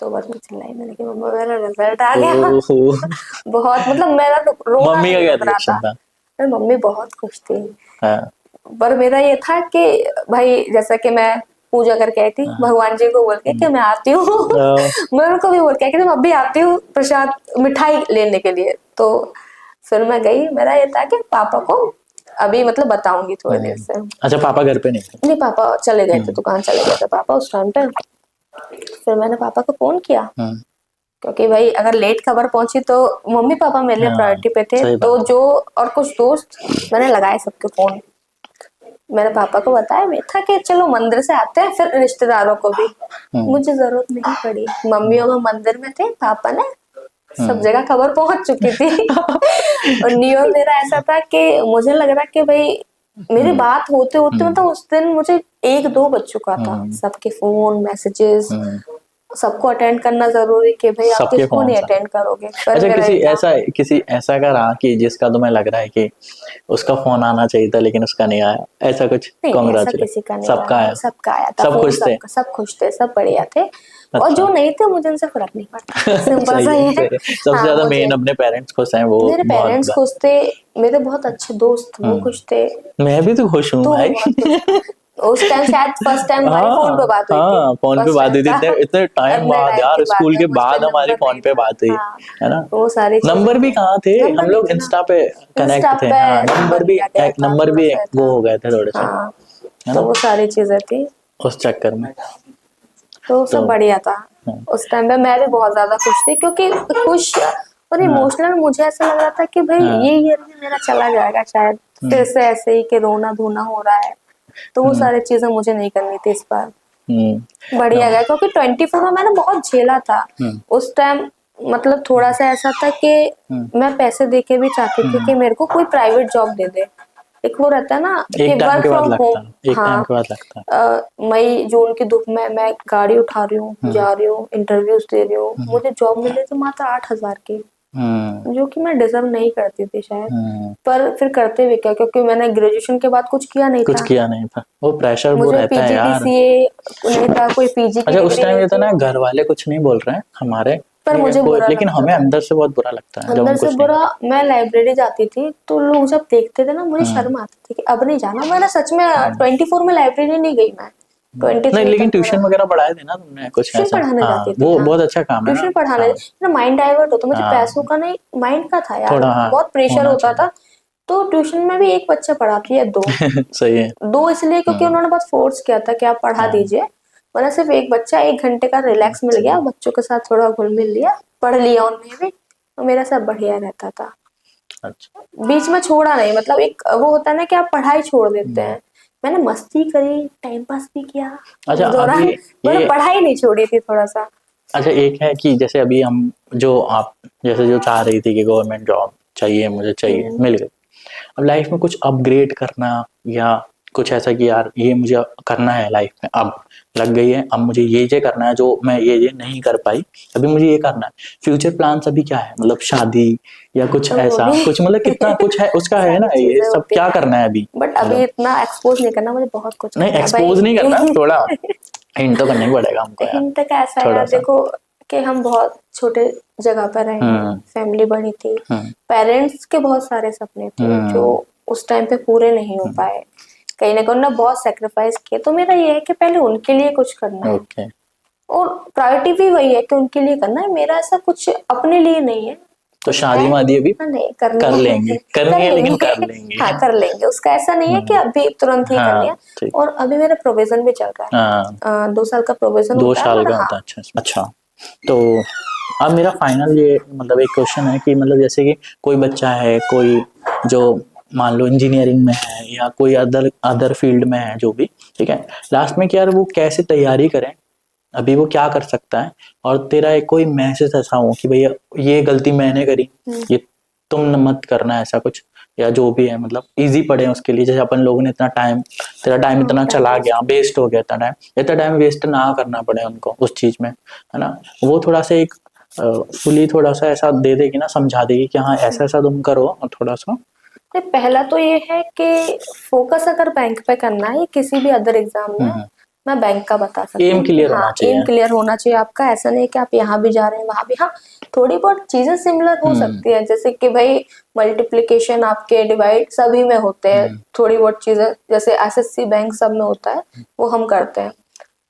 तो बस मैं चिल्लाई, मैंने कि मम्मा मेरा रिजल्ट आ गया। ओहो। बहुत मतलब मेरा रोना मम्मी का नहीं क्या रुक रहा था। रिएक्शन था? फिर मम्मी बहुत खुश थी, हाँ, पर मेरा ये था कि भाई जैसा कि मैं पूजा करके आई थी, हाँ, भगवान जी को बोल के कि मैं आती हूँ। मैं उनको भी बोल के आई कि मैं अभी आती हूँ प्रसाद मिठाई लेने के लिए। तो फिर मैं गई, मेरा ये था कि पापा को अभी मतलब बताऊंगी थोड़ी देर से। अच्छा, पापा घर पे नहीं थे? नहीं, पापा चले गए थे, हम्म, दुकान चले गए थे पापा उस टाइम पे। फिर मैंने पापा को फोन किया, हम्म, क्योंकि भाई अगर लेट खबर पहुंची तो मम्मी पापा मेरे लिए हाँ, प्रायोरिटी पे थे, सही तो बात है। जो और कुछ दोस्त, मैंने लगाए सबके फोन। मैंने पापा को बताया मैं था कि चलो मंदिर से आते हैं, फिर रिश्तेदारों को भी। हम्म, मुझे जरूरत नहीं पड़ी, मम्मी और मैं मंदिर में थे, पापा ने सब हम्म, जगह खबर पहुंच चुकी थी। और न्यू ईयर मेरा ऐसा था कि मुझे लग रहा कि भाई मेरी हम्म, बात होते होते हम्म, मतलब उस दिन मुझे 1-2 बज चुका था। हम्म, सबके फोन मैसेजेस, हम्म, सबको अटेंड करना जरूरी कि भाई आप सबके किसको फोन नहीं सा। अटेंड करोगे, पर अच्छा, मेरा एग्जाम है। किसी ऐसा का रहा कि जिसका तुम्हें लग रहा है कि उसका फोन आना चाहिए था लेकिन उसका नहीं आया, ऐसा कुछ? नहीं नहीं, ऐसा कॉन्ग्रेचुलेट, किसी का नहीं सबका रहा, आया? सबका आया था सब फोन, खुश थे? सबका, सब खुश थे, सब बढ़िया थे। और अच्छा। जो नहीं थे मुझे उनसे फर्क नहीं पड़ता, सिंपल सा सही है, ये है। सही है। सबसे हाँ ज्यादा मुझे, मेन अपने पेरेंट्स खुश हैं, वो मेरे बहुत पेरेंट्स खुश थे, मेरे बहुत अच्छे दोस्त वो खुश थे, मैं भी तो खुश हूँ तू भी भाई। बहुत खुश था। उस टाइम शायद फर्स्ट टाइम हमारी फोन पे हाँ बात हुई थी, हाँ, फोन पे फर्स्ट बात टाइम हुई थी, था। इतने इतने टाइम इतने बाद टाइम के यार, बाद स्कूल में के मुझ पे बाद हमारी नंबर फोन नहीं पे था, बात हुई, हाँ है ना? वो सारी चीजें नंबर भी थी। कहाँ थे, नंबर हम नहीं लोग थे ना, इंस्टा पे कनेक्ट इंस्टा थे, पे हाँ, नंबर नंबर भी, लिया गया था, नंबर भी बस ये वो था। हो गए थे थोड़े से, हाँ, है तो ना, वो सारी चीजें थी, उस चक्कर में। तो तो सब बढ़िया था। हाँ, उस टाइम पे मैं भी बहुत ज्यादा खुश थी, क्योंकि खुश और हाँ, इमोशनल मुझे ऐसा लग रहा था कि भाई हाँ, ये ईयर भी मेरा चला जाएगा शायद, फिर से ऐसे ही कि रोना धोना हो रहा है। तो वो हम्म, सारी चीजें मुझे नहीं करनी थी इस बार। हम्म, बढ़िया गया, क्योंकि 24 में मैंने बहुत झेला था हम्म, उस टाइम। मतलब थोड़ा सा ऐसा था कि हम्म, मैं पैसे दे के भी चाहती थी कि मेरे को कोई प्राइवेट जॉब दे दे। एक वो रहता है ना कि एक टाइम वर्क के बाद फ्रॉम लगता होम। है, एक टाइम हाँ, के बाद लगता है। मई जून की धूप में मैं गाड़ी उठा रही हूँ, हम्म, जा रही हूँ, इंटरव्यूज दे रही हूँ, हम्म, मुझे जॉब मिले तो मात्र 8,000 की, हम्म, जो कि मैं डिजर्व नहीं करती थी शायद। हम्म, पर फिर करते हुए क्या, क्योंकि मैंने ग्रेजुएशन के बाद कुछ किया नहीं कुछ था, किया नहीं था, वो प्रेशर वो मुझे रहता है यार। पीजीडीसीए नहीं था, कोई पीजी की अच्छा, उस डिग्री टाइम नहीं ये था थी। ना, घर वाले कुछ नहीं बोल रहे हैं हमारे, पर ठीक है, मुझे कोई, बुरा लेकिन लगता हमें था, अंदर से बहुत बुरा लगता है जब अंदर हम से कुछ नहीं बुरा। करते। मैं लाइब्रेरी जाती थी तो लोग जब देखते थे ना, मुझे हम्म, शर्म आती थी कि अब नहीं जाना। मैंने सच में 24 में लाइब्रेरी नहीं गई मैं, नहीं, 23 लेकिन तक मेरा। ट्यूशन वगैरह पढ़ाए थे ना तुमने कुछ ट्यूशन ऐसा? पढ़ाने हाँ, जाती थी, वो हाँ। बहुत अच्छा काम है ना। ट्यूशन पढ़ाने, हाँ, मेरा माइंड डाइवर्ट होता, मुझे पैसों हाँ, का नहीं, माइंड का था यार, थोड़ा, हाँ, बहुत प्रेशर होना होता चाहिए। था। तो ट्यूशन में भी एक बच्चा पढ़ाती है, दो, सही है। दो इसलिए क्योंकि हम्म, उन्होंने बहुत फोर्स किया था कि आप पढ़ा हाँ, दीजिए। वरना सिर्फ एक बच्चा, 1 घंटे का रिलैक्स मिल सही गया, है। बच्चों के साथ थोड़ा घुल मिल लिया, पढ़ लिया उन्होंने भी, तो मेरा सब बढ़िया रहता था। अच्छा, बीच में छोड़ा नहीं, मतलब एक वो होता है ना कि आप पढ़ाई छोड़ देते हम्म, हैं। मैंने मस्ती करी, टाइम पास भी किया अच्छा उस अभी दौरान, मैंने ये, पढ़ाई नहीं छोड़ी थी थोड़ा सा। अच्छा एक है कि जैसे अभी हम, जो आप जैसे जो चाह रही थी कि गवर्नमेंट जॉब चाहिए, मुझे चाहिए, हम्म, मिल गई। अब लाइफ में कुछ अपग्रेड करना, या कुछ ऐसा कि यार ये मुझे करना है लाइफ में, अब लग गई है, अब मुझे ये करना है जो मैं ये नहीं कर पाई, अभी मुझे ये करना है। फ्यूचर प्लान्स अभी क्या है, मतलब शादी या कुछ तो वो ऐसा भी कुछ, मतलब कितना कुछ है उसका, है ना, सारी ये चीजें सब होती क्या हैं, करना है अभी, बट अभी मतलब? इतना एक्सपोज नहीं करना, मुझे बहुत कुछ नहीं, करना है एक्सपोज नहीं करना, भाई। थोड़ा हिंट तो करना ही पड़ेगा हमको यार, हिंट का ऐसा है थोड़ा यार, सा। देखो कि हम बहुत छोटे जगह पर रहे हैं, हम्म, फैमिली बड़ी थी, हम्म, पेरेंट्स के बहुत सारे सपने थे जो हम्म, उस टाइम पे पूरे नहीं हो पाए, कहीं ना कहीं उन्होंने बहुत सेक्रीफाइस किए। तो मेरा ये है कि पहले उनके लिए कुछ करना है, ओके। और प्रायोरिटी भी वही है कि उनके लिए करना है, मेरा ऐसा कुछ अपने लिए नहीं है। तो कुछ है, शादी वादी अभी हाँ, नहीं करनी कर है। लेंगे, करनी कर है लेकिन लेंगे, कर लेंगे। हाँ कर लेंगे, उसका ऐसा नहीं है कि हम्म, अभी तुरंत ही करनी हाँ, है। ठीक। और अभी मेरा प्रोविजन भी चल रहा है, हाँ, 2 साल का प्रोविजन दो होता है, साल बट का हाँ होता है, अच्छा अच्छा। तो अब मेरा फाइनल ये मतलब एक क्वेश्चन है कि मतलब जैसे कि कोई बच्चा है, कोई जो मान लो इंजीनियरिंग में है या कोई अदर अदर फील्ड में है जो भी, ठीक है, लास्ट में कि यार वो कैसे तैयारी करें, अभी वो क्या कर सकता है, और तेरा एक कोई मैसेज ऐसा हो कि भैया ये गलती मैंने करी, ये तुम मत करना ऐसा कुछ, या जो भी है मतलब इजी पड़े उसके लिए, जैसे अपन लोगों ने इतना टाइम, तेरा टाइम इतना टाइम चला वेस्ट। गया, वेस्ट हो गया इतना टाइम वेस्ट ना करना पड़े उनको उस चीज में, है ना। वो थोड़ा सा एक फुली थोड़ा सा ऐसा दे देगी ना, समझा देगी कि हाँ ऐसा ऐसा तुम करो, और थोड़ा सा पहला तो ये है कि फोकस अगर बैंक पे करना है किसी भी अदर एग्जाम में, मैं बैंक का बता सकती एम हूँ कि क्लियर हाँ होना चाहिए। एम क्लियर होना चाहिए आपका। ऐसा नहीं कि आप यहाँ भी जा रहे हैं वहां भी, हाँ थोड़ी बहुत चीजें सिमिलर हो सकती है, जैसे कि भाई मल्टीप्लिकेशन आपके डिवाइड सभी में होते हैं, थोड़ी बहुत चीजें जैसे एसएससी बैंक सब में होता है वो हम करते हैं।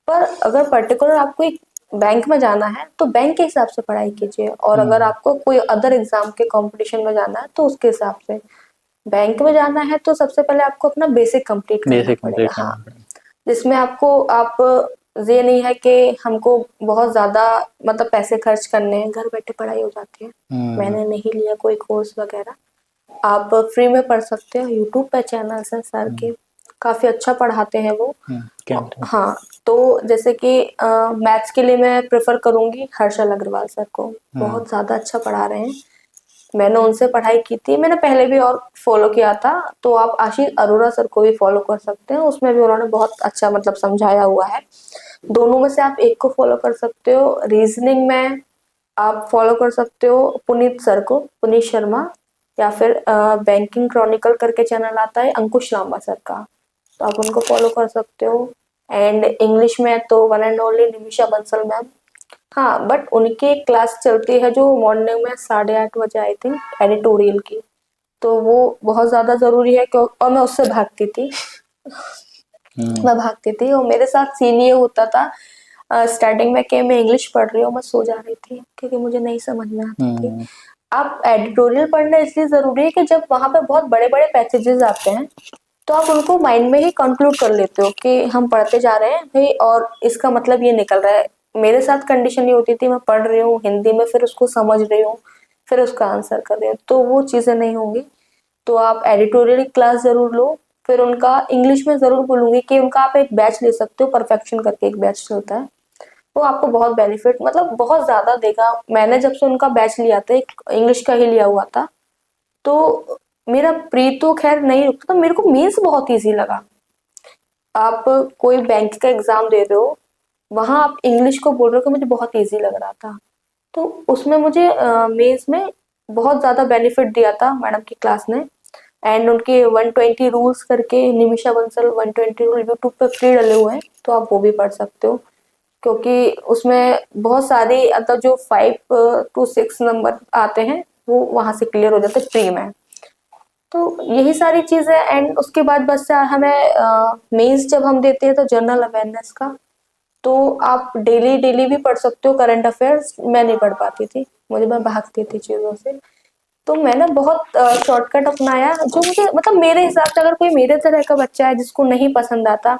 पर अगर पर्टिकुलर आपको एक बैंक में जाना है तो बैंक के हिसाब से पढ़ाई कीजिए, और अगर आपको कोई अदर एग्जाम के कंपटीशन में जाना है तो उसके हिसाब से। बैंक में जाना है तो सबसे पहले आपको अपना बेसिक कंप्लीट करना बेसिक पड़ेगा, कंप्लीट हाँ, करना पड़ेगा। जिसमें आपको आप ये नहीं है कि हमको बहुत ज्यादा मतलब पैसे खर्च करने हैं, घर बैठे पढ़ाई हो जाती है। मैंने नहीं लिया कोई कोर्स वगैरह, आप फ्री में पढ़ सकते हो, यूट्यूब पे चैनल्स हैं सर के, काफी अच्छा पढ़ाते हैं वो। क्या हाँ, तो जैसे कि मैथ्स के लिए मैं प्रेफर करूंगी हर्षल अग्रवाल सर को, बहुत ज्यादा अच्छा पढ़ा रहे हैं। मैंने उनसे पढ़ाई की थी, मैंने पहले भी और फॉलो किया था, तो आप आशीष अरोड़ा सर को भी फॉलो कर सकते हैं, उसमें भी उन्होंने बहुत अच्छा मतलब समझाया हुआ है। दोनों में से आप एक को फॉलो कर सकते हो। रीजनिंग में आप फॉलो कर सकते हो पुनीत सर को, पुनीत शर्मा, या फिर बैंकिंग क्रॉनिकल करके चैनल आता है अंकुश लांबा सर का, तो आप उनको फॉलो कर सकते हो। एंड इंग्लिश में तो one and only Nimisha Bansal ma'am, हाँ बट उनकी एक क्लास चलती है जो मॉर्निंग में 8:30 बजे आई थिंक, एडिटोरियल की, तो वो बहुत ज्यादा जरूरी है क्यों, और मैं उससे भागती थी। मैं भागती थी और मेरे साथ सीन ये होता था स्टार्टिंग में कि मैं इंग्लिश पढ़ रही हूँ, मैं सो जा रही थी क्योंकि मुझे नहीं समझ में आती थी। आप एडिटोरियल पढ़ना इसलिए जरूरी है कि जब वहां पे बहुत बड़े बड़े पैसेजेस आते हैं तो आप उनको माइंड में ही कंक्लूड कर लेते हो कि हम पढ़ते जा रहे हैं भाई और इसका मतलब ये निकल रहा है। मेरे साथ कंडीशन ये होती थी, मैं पढ़ रही हूँ हिंदी में, फिर उसको समझ रही हूँ, फिर उसका आंसर कर रही हूँ, तो वो चीजें नहीं होंगी। तो आप एडिटोरियल क्लास जरूर लो। फिर उनका इंग्लिश में जरूर बोलूंगी कि उनका आप एक बैच ले सकते हो, परफेक्शन करके एक बैच चलता है, वो आपको बहुत बेनिफिट मतलब बहुत ज्यादा देगा। मैंने जब से उनका बैच लिया था, एक इंग्लिश का ही लिया हुआ था, तो मेरा प्री तो खैर नहीं रुकता था, मेरे को मेंस बहुत इजी लगा। आप कोई बैंक का एग्जाम दे रहे हो, वहां आप इंग्लिश को बोल रहे हो कि मुझे बहुत इजी लग रहा था, तो उसमें मुझे मेंस में बहुत ज्यादा बेनिफिट दिया था मैडम की क्लास ने। एंड उनके 120 रूल्स करके, निमिषा बंसल 120 रूल यूट्यूब पे फ्री डले हुए हैं, तो आप वो भी पढ़ सकते हो, क्योंकि उसमें बहुत सारे मतलब जो 5 to 6 नंबर आते हैं वो वहां से क्लियर हो जाते हैं फ्री में। तो यही सारी चीजें। एंड उसके बाद बस हमें मेंस जब हम देते हैं तो जनरल अवेयरनेस का, तो आप डेली डेली भी पढ़ सकते हो। करंट अफेयर्स मैं नहीं पढ़ पाती थी, मैं भागती थी चीजों से, तो मैंने बहुत शॉर्टकट अपनाया जो मुझे मतलब मेरे हिसाब से अगर कोई मेरे तरह का बच्चा है जिसको नहीं पसंद आता,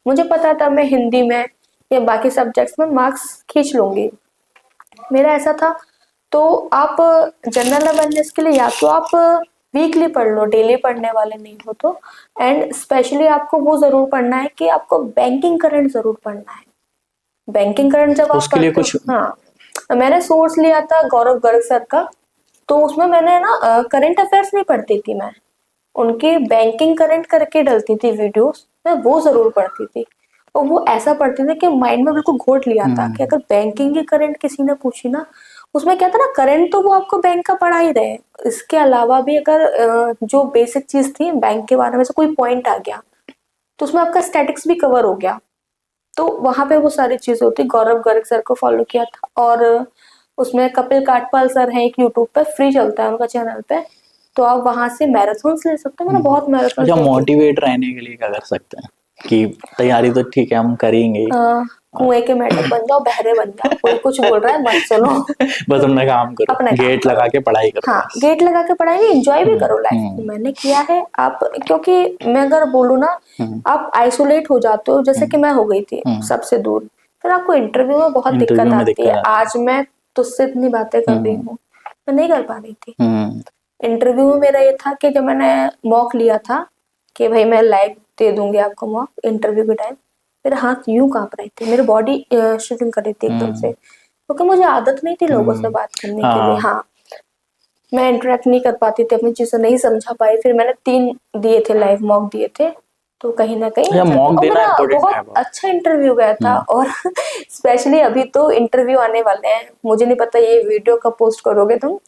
मुझे पता था मैं हिंदी में या बाकी सब्जेक्ट्स में मार्क्स खींच लूंगी, मेरा ऐसा था। तो आप जनरल अवेयरनेस के लिए या तो आप वीकली पढ़ लो, डेली पढ़ने वाले नहीं हो तो। एंड स्पेशली आपको वो जरूर पढ़ना है कि आपको बैंकिंग करंट जरूर पढ़ना है। बैंकिंग करंट जब आप उसके लिए पढ़ते हो, कुछ हाँ मैंने सोर्स लिया था गौरव गर्ग सर का, तो उसमें मैंने ना करंट अफेयर्स नहीं पढ़ती थी मैं, उनकी बैंकिंग करंट करके डलती थी वीडियोस, मैं वो जरूर पढ़ती थी। और वो ऐसा पढ़ती थी कि माइंड में बिल्कुल घोट लिया था कि अगर बैंकिंग की करंट किसी ने पूछी ना, उसमें क्या था ना, करंट तो वो आपको बैंक का पढ़ा ही रहे, इसके अलावा भी अगर जो बेसिक चीज थी बैंक के बारे में से कोई पॉइंट आ गया तो उसमें आपका स्टैटिक्स भी कवर हो गया। तो वहां पे वो सारी चीजें होती। गौरव गर्ग सर को फॉलो किया था, और उसमें कपिल काटपाल सर हैं, एक यूट्यूब पे फ्री चलता है उनका चैनल पे, तो आप वहां से मैराथन्स ले सकते हो, मैंने बहुत मैराथन्स अच्छा, देखी। मोटिवेट रहने के लिए क्या कर सकते हैं कि तैयारी तो ठीक है हम करेंगे ही, कुएं के मेंढक बन जाओ, बहरे बन जाओ, कोई कुछ बोल रहा है मत सुनो, बस अपना काम करो, अपने काम गेट करो। लगा के पढ़ाई करो हाँ, बस। गेट लगा के पढ़ाई, एंजॉय भी करो लाइफ को, मैंने किया है। आप क्योंकि मैं अगर बोलूँ ना, आप आइसोलेट हो जाते हो, जैसे कि मैं हो गई थी सबसे दूर, फिर आपको इंटरव्यू में बहुत दिक्कत इंटरव्यू में आती दिक्कत है। आती आज मैं तुझसे इतनी बातें कर रही हम्म हूँ, मैं नहीं कर पा रही थी। हम्म इंटरव्यू में मेरा ये था कि जब मैंने मॉक लिया था कि भाई मैं लाइव दे दूंगी आपको मॉक इंटरव्यू के टाइम, मेरे हाथ यूं कांप रहे थे, मेरी बॉडी शिवरिंग कर रही थी एकदम से, हम्म क्योंकि मुझे आदत नहीं थी लोगों से हम्म, बात करने के लिए। हाँ। हाँ, मैं इंटरेक्ट नहीं कर पाती थी, अपनी चीजें नहीं समझा पाई। फिर मैंने 3 दिए थे, लाइव मॉक दिए थे, तो कहीं ना कहीं अच्छा, अच्छा था मॉक और देना मेरा इम्पोर्टेंट है बहुत बहुत। अच्छा इंटरव्यू गया था। हम्म और स्पेशली अभी तो इंटरव्यू आने वाले हैं, मुझे नहीं पता ये वीडियो कब पोस्ट करोगे तुम,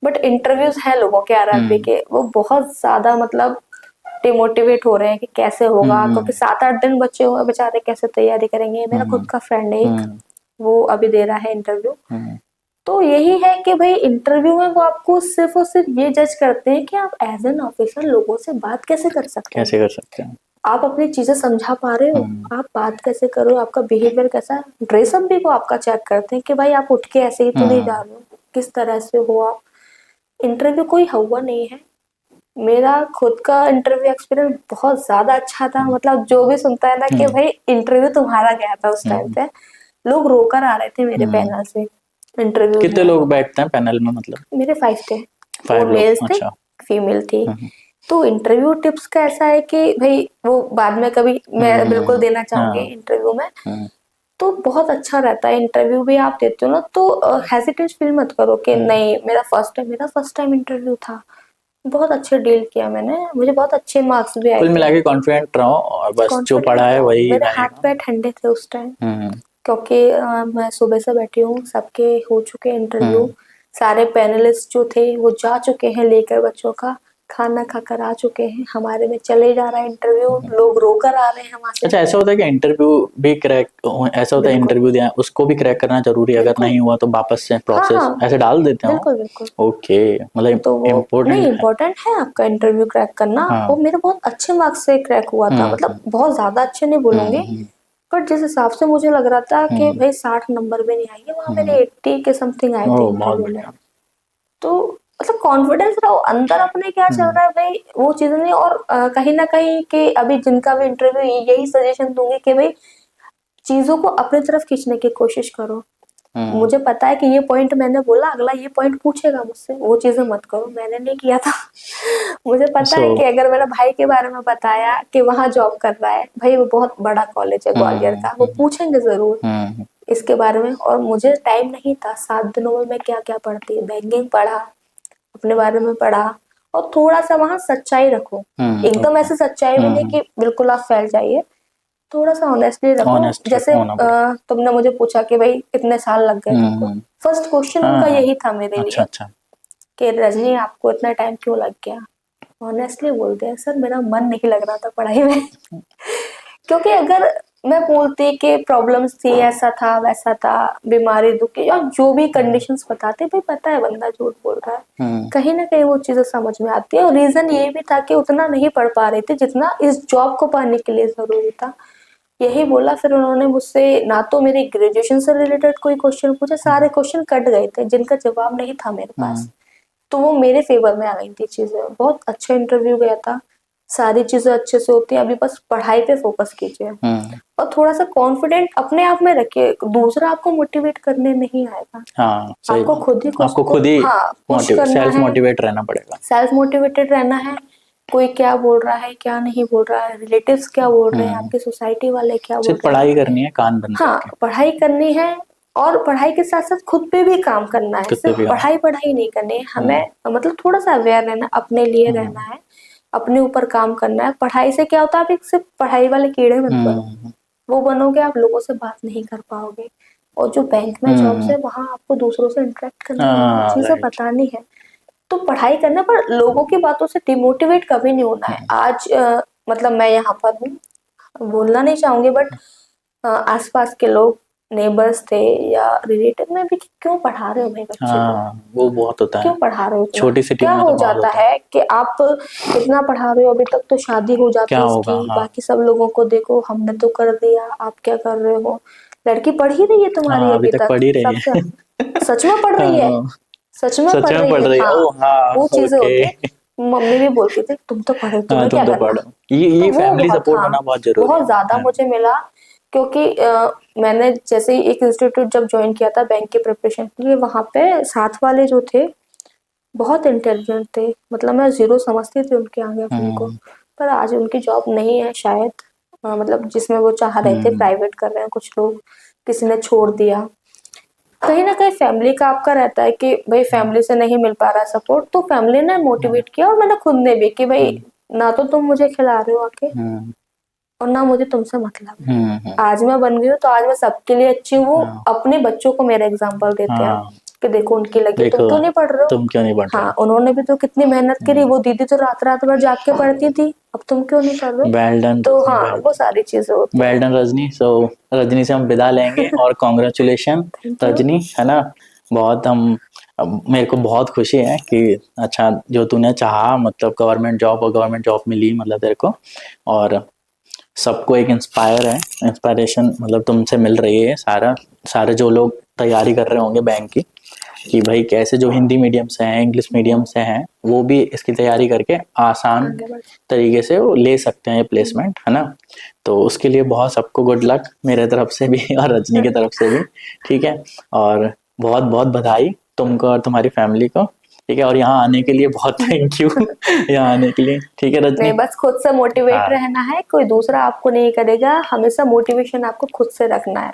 बट इंटरव्यूज हैं लोगों के आरआरबी हम्म के, वो बहुत ज्यादा मतलब डिमोटिवेट हो रहे हैं कि कैसे होगा, हम्म क्योंकि 7-8 दिन बच्चे हुए बेचारे, कैसे तैयारी करेंगे। मेरा खुद हम्म का फ्रेंड है एक, हम्म वो अभी दे रहा है इंटरव्यू। हम्म, तो यही है कि भाई इंटरव्यू में वो आपको सिर्फ और सिर्फ ये जज करते हैं कि आप एज एन ऑफिसर लोगों से बात कैसे कर सकते हैं, कैसे कर सकते हैं। आप अपनी चीजें समझा पा रहे हो, हम्म आप बात कैसे करो, आपका बिहेवियर कैसा है। ड्रेसअप भी वो आपका चेक करते हैं कि भाई आप उठ के ऐसे ही तो नहीं हम्म जा रहे हो, किस तरह से हो आप। इंटरव्यू कोई हुआ नहीं है। मेरा खुद का इंटरव्यू एक्सपीरियंस बहुत ज्यादा अच्छा था। मतलब जो भी सुनता है ना कि हम्म भाई इंटरव्यू तुम्हारा गया था उस टाइम हम्म पे, लोग रोकर आ रहे थे मेरे हम्म। पैनल से इंटरव्यूज कितने में। लोग बैठते हैं पैनल में मतलब? मेरे 5 थे, 4 5 लोग, मेल्स थे, अच्छा। फीमेल थी। हम्म तो इंटरव्यू टिप्स का ऐसा है कि भाई वो बाद में कभी मैं बिल्कुल देना चाहूंगी हाँ इंटरव्यू में। हम्म तो बहुत अच्छा रहता है इंटरव्यू भी, आप देते हो ना तो हेजिटेट फील मत करो कि हम्म। नहीं मेरा फर्स्ट टाइम, मेरा फर्स्ट टाइम इंटरव्यू था। बहुत अच्छे डील किया मैंने, मुझे बहुत अच्छे मार्क्स भी आए कुल थे। मिला के कॉन्फिडेंट रहो और बस जो पढ़ा कॉन्फिडेंट है रहो, वही मेरे हाथ आएगा। पैर ठंडे थे उस टाइम, हम्म क्योंकि मैं सुबह से बैठी हूँ, सबके हो चुके इंटरव्यू, हम्म। सारे पैनलिस्ट जो थे वो जा चुके हैं लेकर बच्चों का खाना खाकर आ चुके हैं, हमारे में चले जा रहा है इंटरव्यू, लोग रोकर आ रहे हैं वहां से। अच्छा, ऐसा होता है कि इंटरव्यू भी क्रैक, ऐसा होता है बिल्कुल इंटरव्यू दिया उसको भी क्रैक करना जरूरी है, अगर बिल्कुल। नहीं हुआ तो वापस से हाँ प्रोसेस हाँ, ऐसे डाल देते हो? बिल्कुल बिल्कुल। ओके, मतलब तो वो नहीं, इम्पोर्टेंट है। इम्पोर्टेंट है आपका इंटरव्यू क्रैक करना। वो हाँ। मेरे बहुत अच्छे मार्क्स से क्रैक हुआ था, मतलब हम्म बहुत ज्यादा अच्छे नहीं बोलूंगी, हम्म बट जिस हिसाब से मुझे लग रहा था कि हम्म भाई 60 नंबर भी नहीं आएंगे, वहां मेरे हम्म। 80 के समथिंग आए थे ओह, बहुत इंटरव्यू में। बढ़िया। तो मतलब कॉन्फिडेंस रहो अंदर अपने, क्या चल हम्म रहा है भाई वो चीजें नहीं। और कहीं ना कहीं कि अभी जिनका भी इंटरव्यू, यही सजेशन दूंगी कि भाई चीजों को अपनी तरफ खींचने की कोशिश करो। हम्म। मुझे पता है कि ये पॉइंट मैंने बोला, अगला ये पॉइंट पूछेगा मुझसे, वो चीजें मत करो, मैंने नहीं किया था। मुझे पता सो है कि अगर मैंने भाई के बारे में बताया कि वहां जॉब कर रहा है, भाई वो बहुत बड़ा कॉलेज है ग्वालियर हम्म का, वो पूछेंगे जरूर हम्म इसके बारे में। और मुझे टाइम नहीं था, 7 दिनों में मैं क्या क्या पढ़ती, बैंकिंग पढ़ा, अपने बारे में पढ़ा, और थोड़ा सा वहां सच्चाई रखो। एकदम ओके। ऐसे सच्चाई भी नहीं कि बिल्कुल आप फैल जाइए, थोड़ा सा ऑनेस्टली रखो। ऑनेस्ट जैसे होना पड़ेगा। तुमने मुझे पूछा कि भाई कितने साल लग गए तुमको, हम्म। फर्स्ट क्वेश्चन उनका हाँ। यही था मेरे अच्छा लिए अच्छा। कि रजनी आपको इतना टाइम क्यों लग गया। ऑनेस्टली बोलते हैं सर मेरा मन नहीं लग रहा था पढ़ाई में। क्योंकि अगर मैं बोलती कि प्रॉब्लम्स थी, ऐसा था वैसा था, बीमारी दुखी या जो भी कंडीशंस बताते, भाई पता है बंदा झूठ बोल रहा है, हम्म कहीं ना कहीं वो चीजें समझ में आती है। और रीजन ये भी था कि उतना नहीं पढ़ पा रही थी जितना इस जॉब को पाने के लिए जरूरी था, यही बोला। फिर उन्होंने मुझसे ना तो मेरी ग्रेजुएशन से रिलेटेड कोई क्वेश्चन पूछा, सारे क्वेश्चन कट गए थे जिनका जवाब नहीं था मेरे पास, हम्म तो वो मेरे फेवर में आ गई थी चीजें। बहुत अच्छा इंटरव्यू गया था, सारी चीजें अच्छे से होती हैं, अभी बस पढ़ाई पे फोकस कीजिए हम्म। और थोड़ा सा कॉन्फिडेंट अपने आप में रखिए, दूसरा आपको मोटिवेट करने नहीं आएगा, हाँ, सही आपको बात। खुद ही खुद आपको को खुद ही हाँ पुश मोटिवेट, करना सेल्फ है, मोटिवेट रहना पड़ेगा। सेल्फ मोटिवेटेड रहना है। कोई क्या बोल रहा है क्या नहीं बोल रहा है, रिलेटिव्स क्या बोल रहे हैं, हम्म। आपकी सोसाइटी वाले क्या बोल सिर्फ रहे हैं, पढ़ाई करनी है कान बंद करके। हाँ पढ़ाई करनी है। और पढ़ाई के साथ साथ खुद पे भी काम करना है, खुद पे सिर्फ भी काम। पढ़ाई पढ़ाई नहीं करनी है हम्म हमें, मतलब थोड़ा सा अवेयर रहना, अपने लिए रहना हम्म है, अपने ऊपर काम करना है। पढ़ाई से क्या होता है, आप एक सिर्फ पढ़ाई वाले कीड़े मत बनो, हम्म वो बनोगे आप लोगों से बात नहीं कर पाओगे। और जो बैंक में जॉब्स हम्म। है वहां आपको दूसरों से इंटरेक्ट करना है, वहां हाँ, चीजें राइट। बतानी है। तो पढ़ाई करना, पर लोगों की बातों से डिमोटिवेट कभी नहीं होना है। आज मतलब मैं यहाँ पर हूँ, बोलना नहीं चाहूंगी, बट आसपास के लोग, नेबर्स थे या रिलेटिव में भी, क्यों पढ़ा रहे हो मेरे बच्चे को, हाँ, वो बहुत होता क्यों है। पढ़ा रहे हो इतना। छोटी सिटी क्या में तो हो बहुत जाता होता है। है कि आप इतना पढ़ा रहे हो, अभी तक तो शादी हो क्या जाती होगा, इसकी, हाँ। बाकी सब लोगों को देखो हमने तो कर दिया, आप क्या कर रहे हो, लड़की पढ़ ही रही है तुम्हारी हाँ, अभी अभी तक तक पढ़ ही रही सबसे, है। सच में पढ़ रही है, हाँ, सच में सच पढ़ में रही पढ़ है, रही है। हाँ। ओ हाँ, वो चीजें ओके। होती है, मम्मी भी बोलती थी तुम तो पढ़ो, हाँ, तुम्हें क्या तुम तो करना। पढ़ो। ये तो ये वो फैमिली बहुत, सपोर्ट हाँ होना बहुत जरूरी बहुत है। ज्यादा हाँ। मुझे मिला क्योंकि मैंने जैसे ही एक इंस्टीट्यूट जब ज्वाइन किया था बैंक के प्रिपरेशन के लिए, वहाँ पे साथ वाले जो थे बहुत इंटेलिजेंट थे, मतलब मैं जीरो समझती थी उनके आगे अपने को। हम्म पर आज उनकी जॉब नहीं है शायद, मतलब जिसमें वो चाह रहे थे, हम्म प्राइवेट कर रहे हैं कुछ लोग, किसी ने छोड़ दिया। कहीं ना कहीं फैमिली का आपका रहता है कि भाई फैमिली से नहीं मिल पा रहा सपोर्ट, तो फैमिली ने मोटिवेट किया और मैंने खुद ने भी कि भाई हम्म ना तो तुम मुझे खिला रहे हो आके, हम्म और ना मुझे तुमसे मतलब है। हम्म, आज मैं बन गई हूँ तो आज मैं सबके लिए अच्छी हूँ। हाँ अपने बच्चों को मेरा एग्जाम्पल देते हैं हाँ, कि देखो उनकी लगी, तुम देखो क्यों नहीं पढ़ रहे हो। तुम क्यों नहीं पढ़ रहे हाँ, उन्होंने भी तो कितनी मेहनत करी, हो। वो दीदी तो रात रात भर जाग के पढ़ती थी, अब तुम क्यों नहीं पढ़ रहे हो। वेल डन तो रजनी, हाँ, वेल वो डन, सारी चीजें होती वेल हैं। डन रजनी। सो रजनी से हम विदा लेंगे और कॉन्ग्रेचुलेशन थैंक यू। रजनी, है ना। बहुत हम मेरे को बहुत खुशी है कि अच्छा जो तूने चाहा, मतलब गवर्नमेंट जॉब, और गवर्नमेंट जॉब मिली मतलब तेरे को। और सबको एक इंस्पायर है, इंस्पायरेशन मतलब तुमसे मिल रही है। सारा सारे जो लोग तैयारी कर रहे होंगे बैंक की, कि भाई कैसे जो हिंदी मीडियम से हैं, इंग्लिश मीडियम से हैं, वो भी इसकी तैयारी करके आसान आगे बढ़। तरीके से वो ले सकते हैं प्लेसमेंट, है ना। तो उसके लिए बहुत सबको गुड लक मेरे तरफ से भी और रजनी की तरफ से भी, ठीक है। और बहुत बहुत बधाई तुमको और तुम्हारी फैमिली को, ठीक है। और यहाँ आने के लिए बहुत थैंक यू यहाँ आने के लिए, ठीक है नहीं, रजनी। बस खुद से मोटिवेट हाँ रहना है, कोई दूसरा आपको नहीं करेगा, हमेशा मोटिवेशन आपको खुद से रखना है।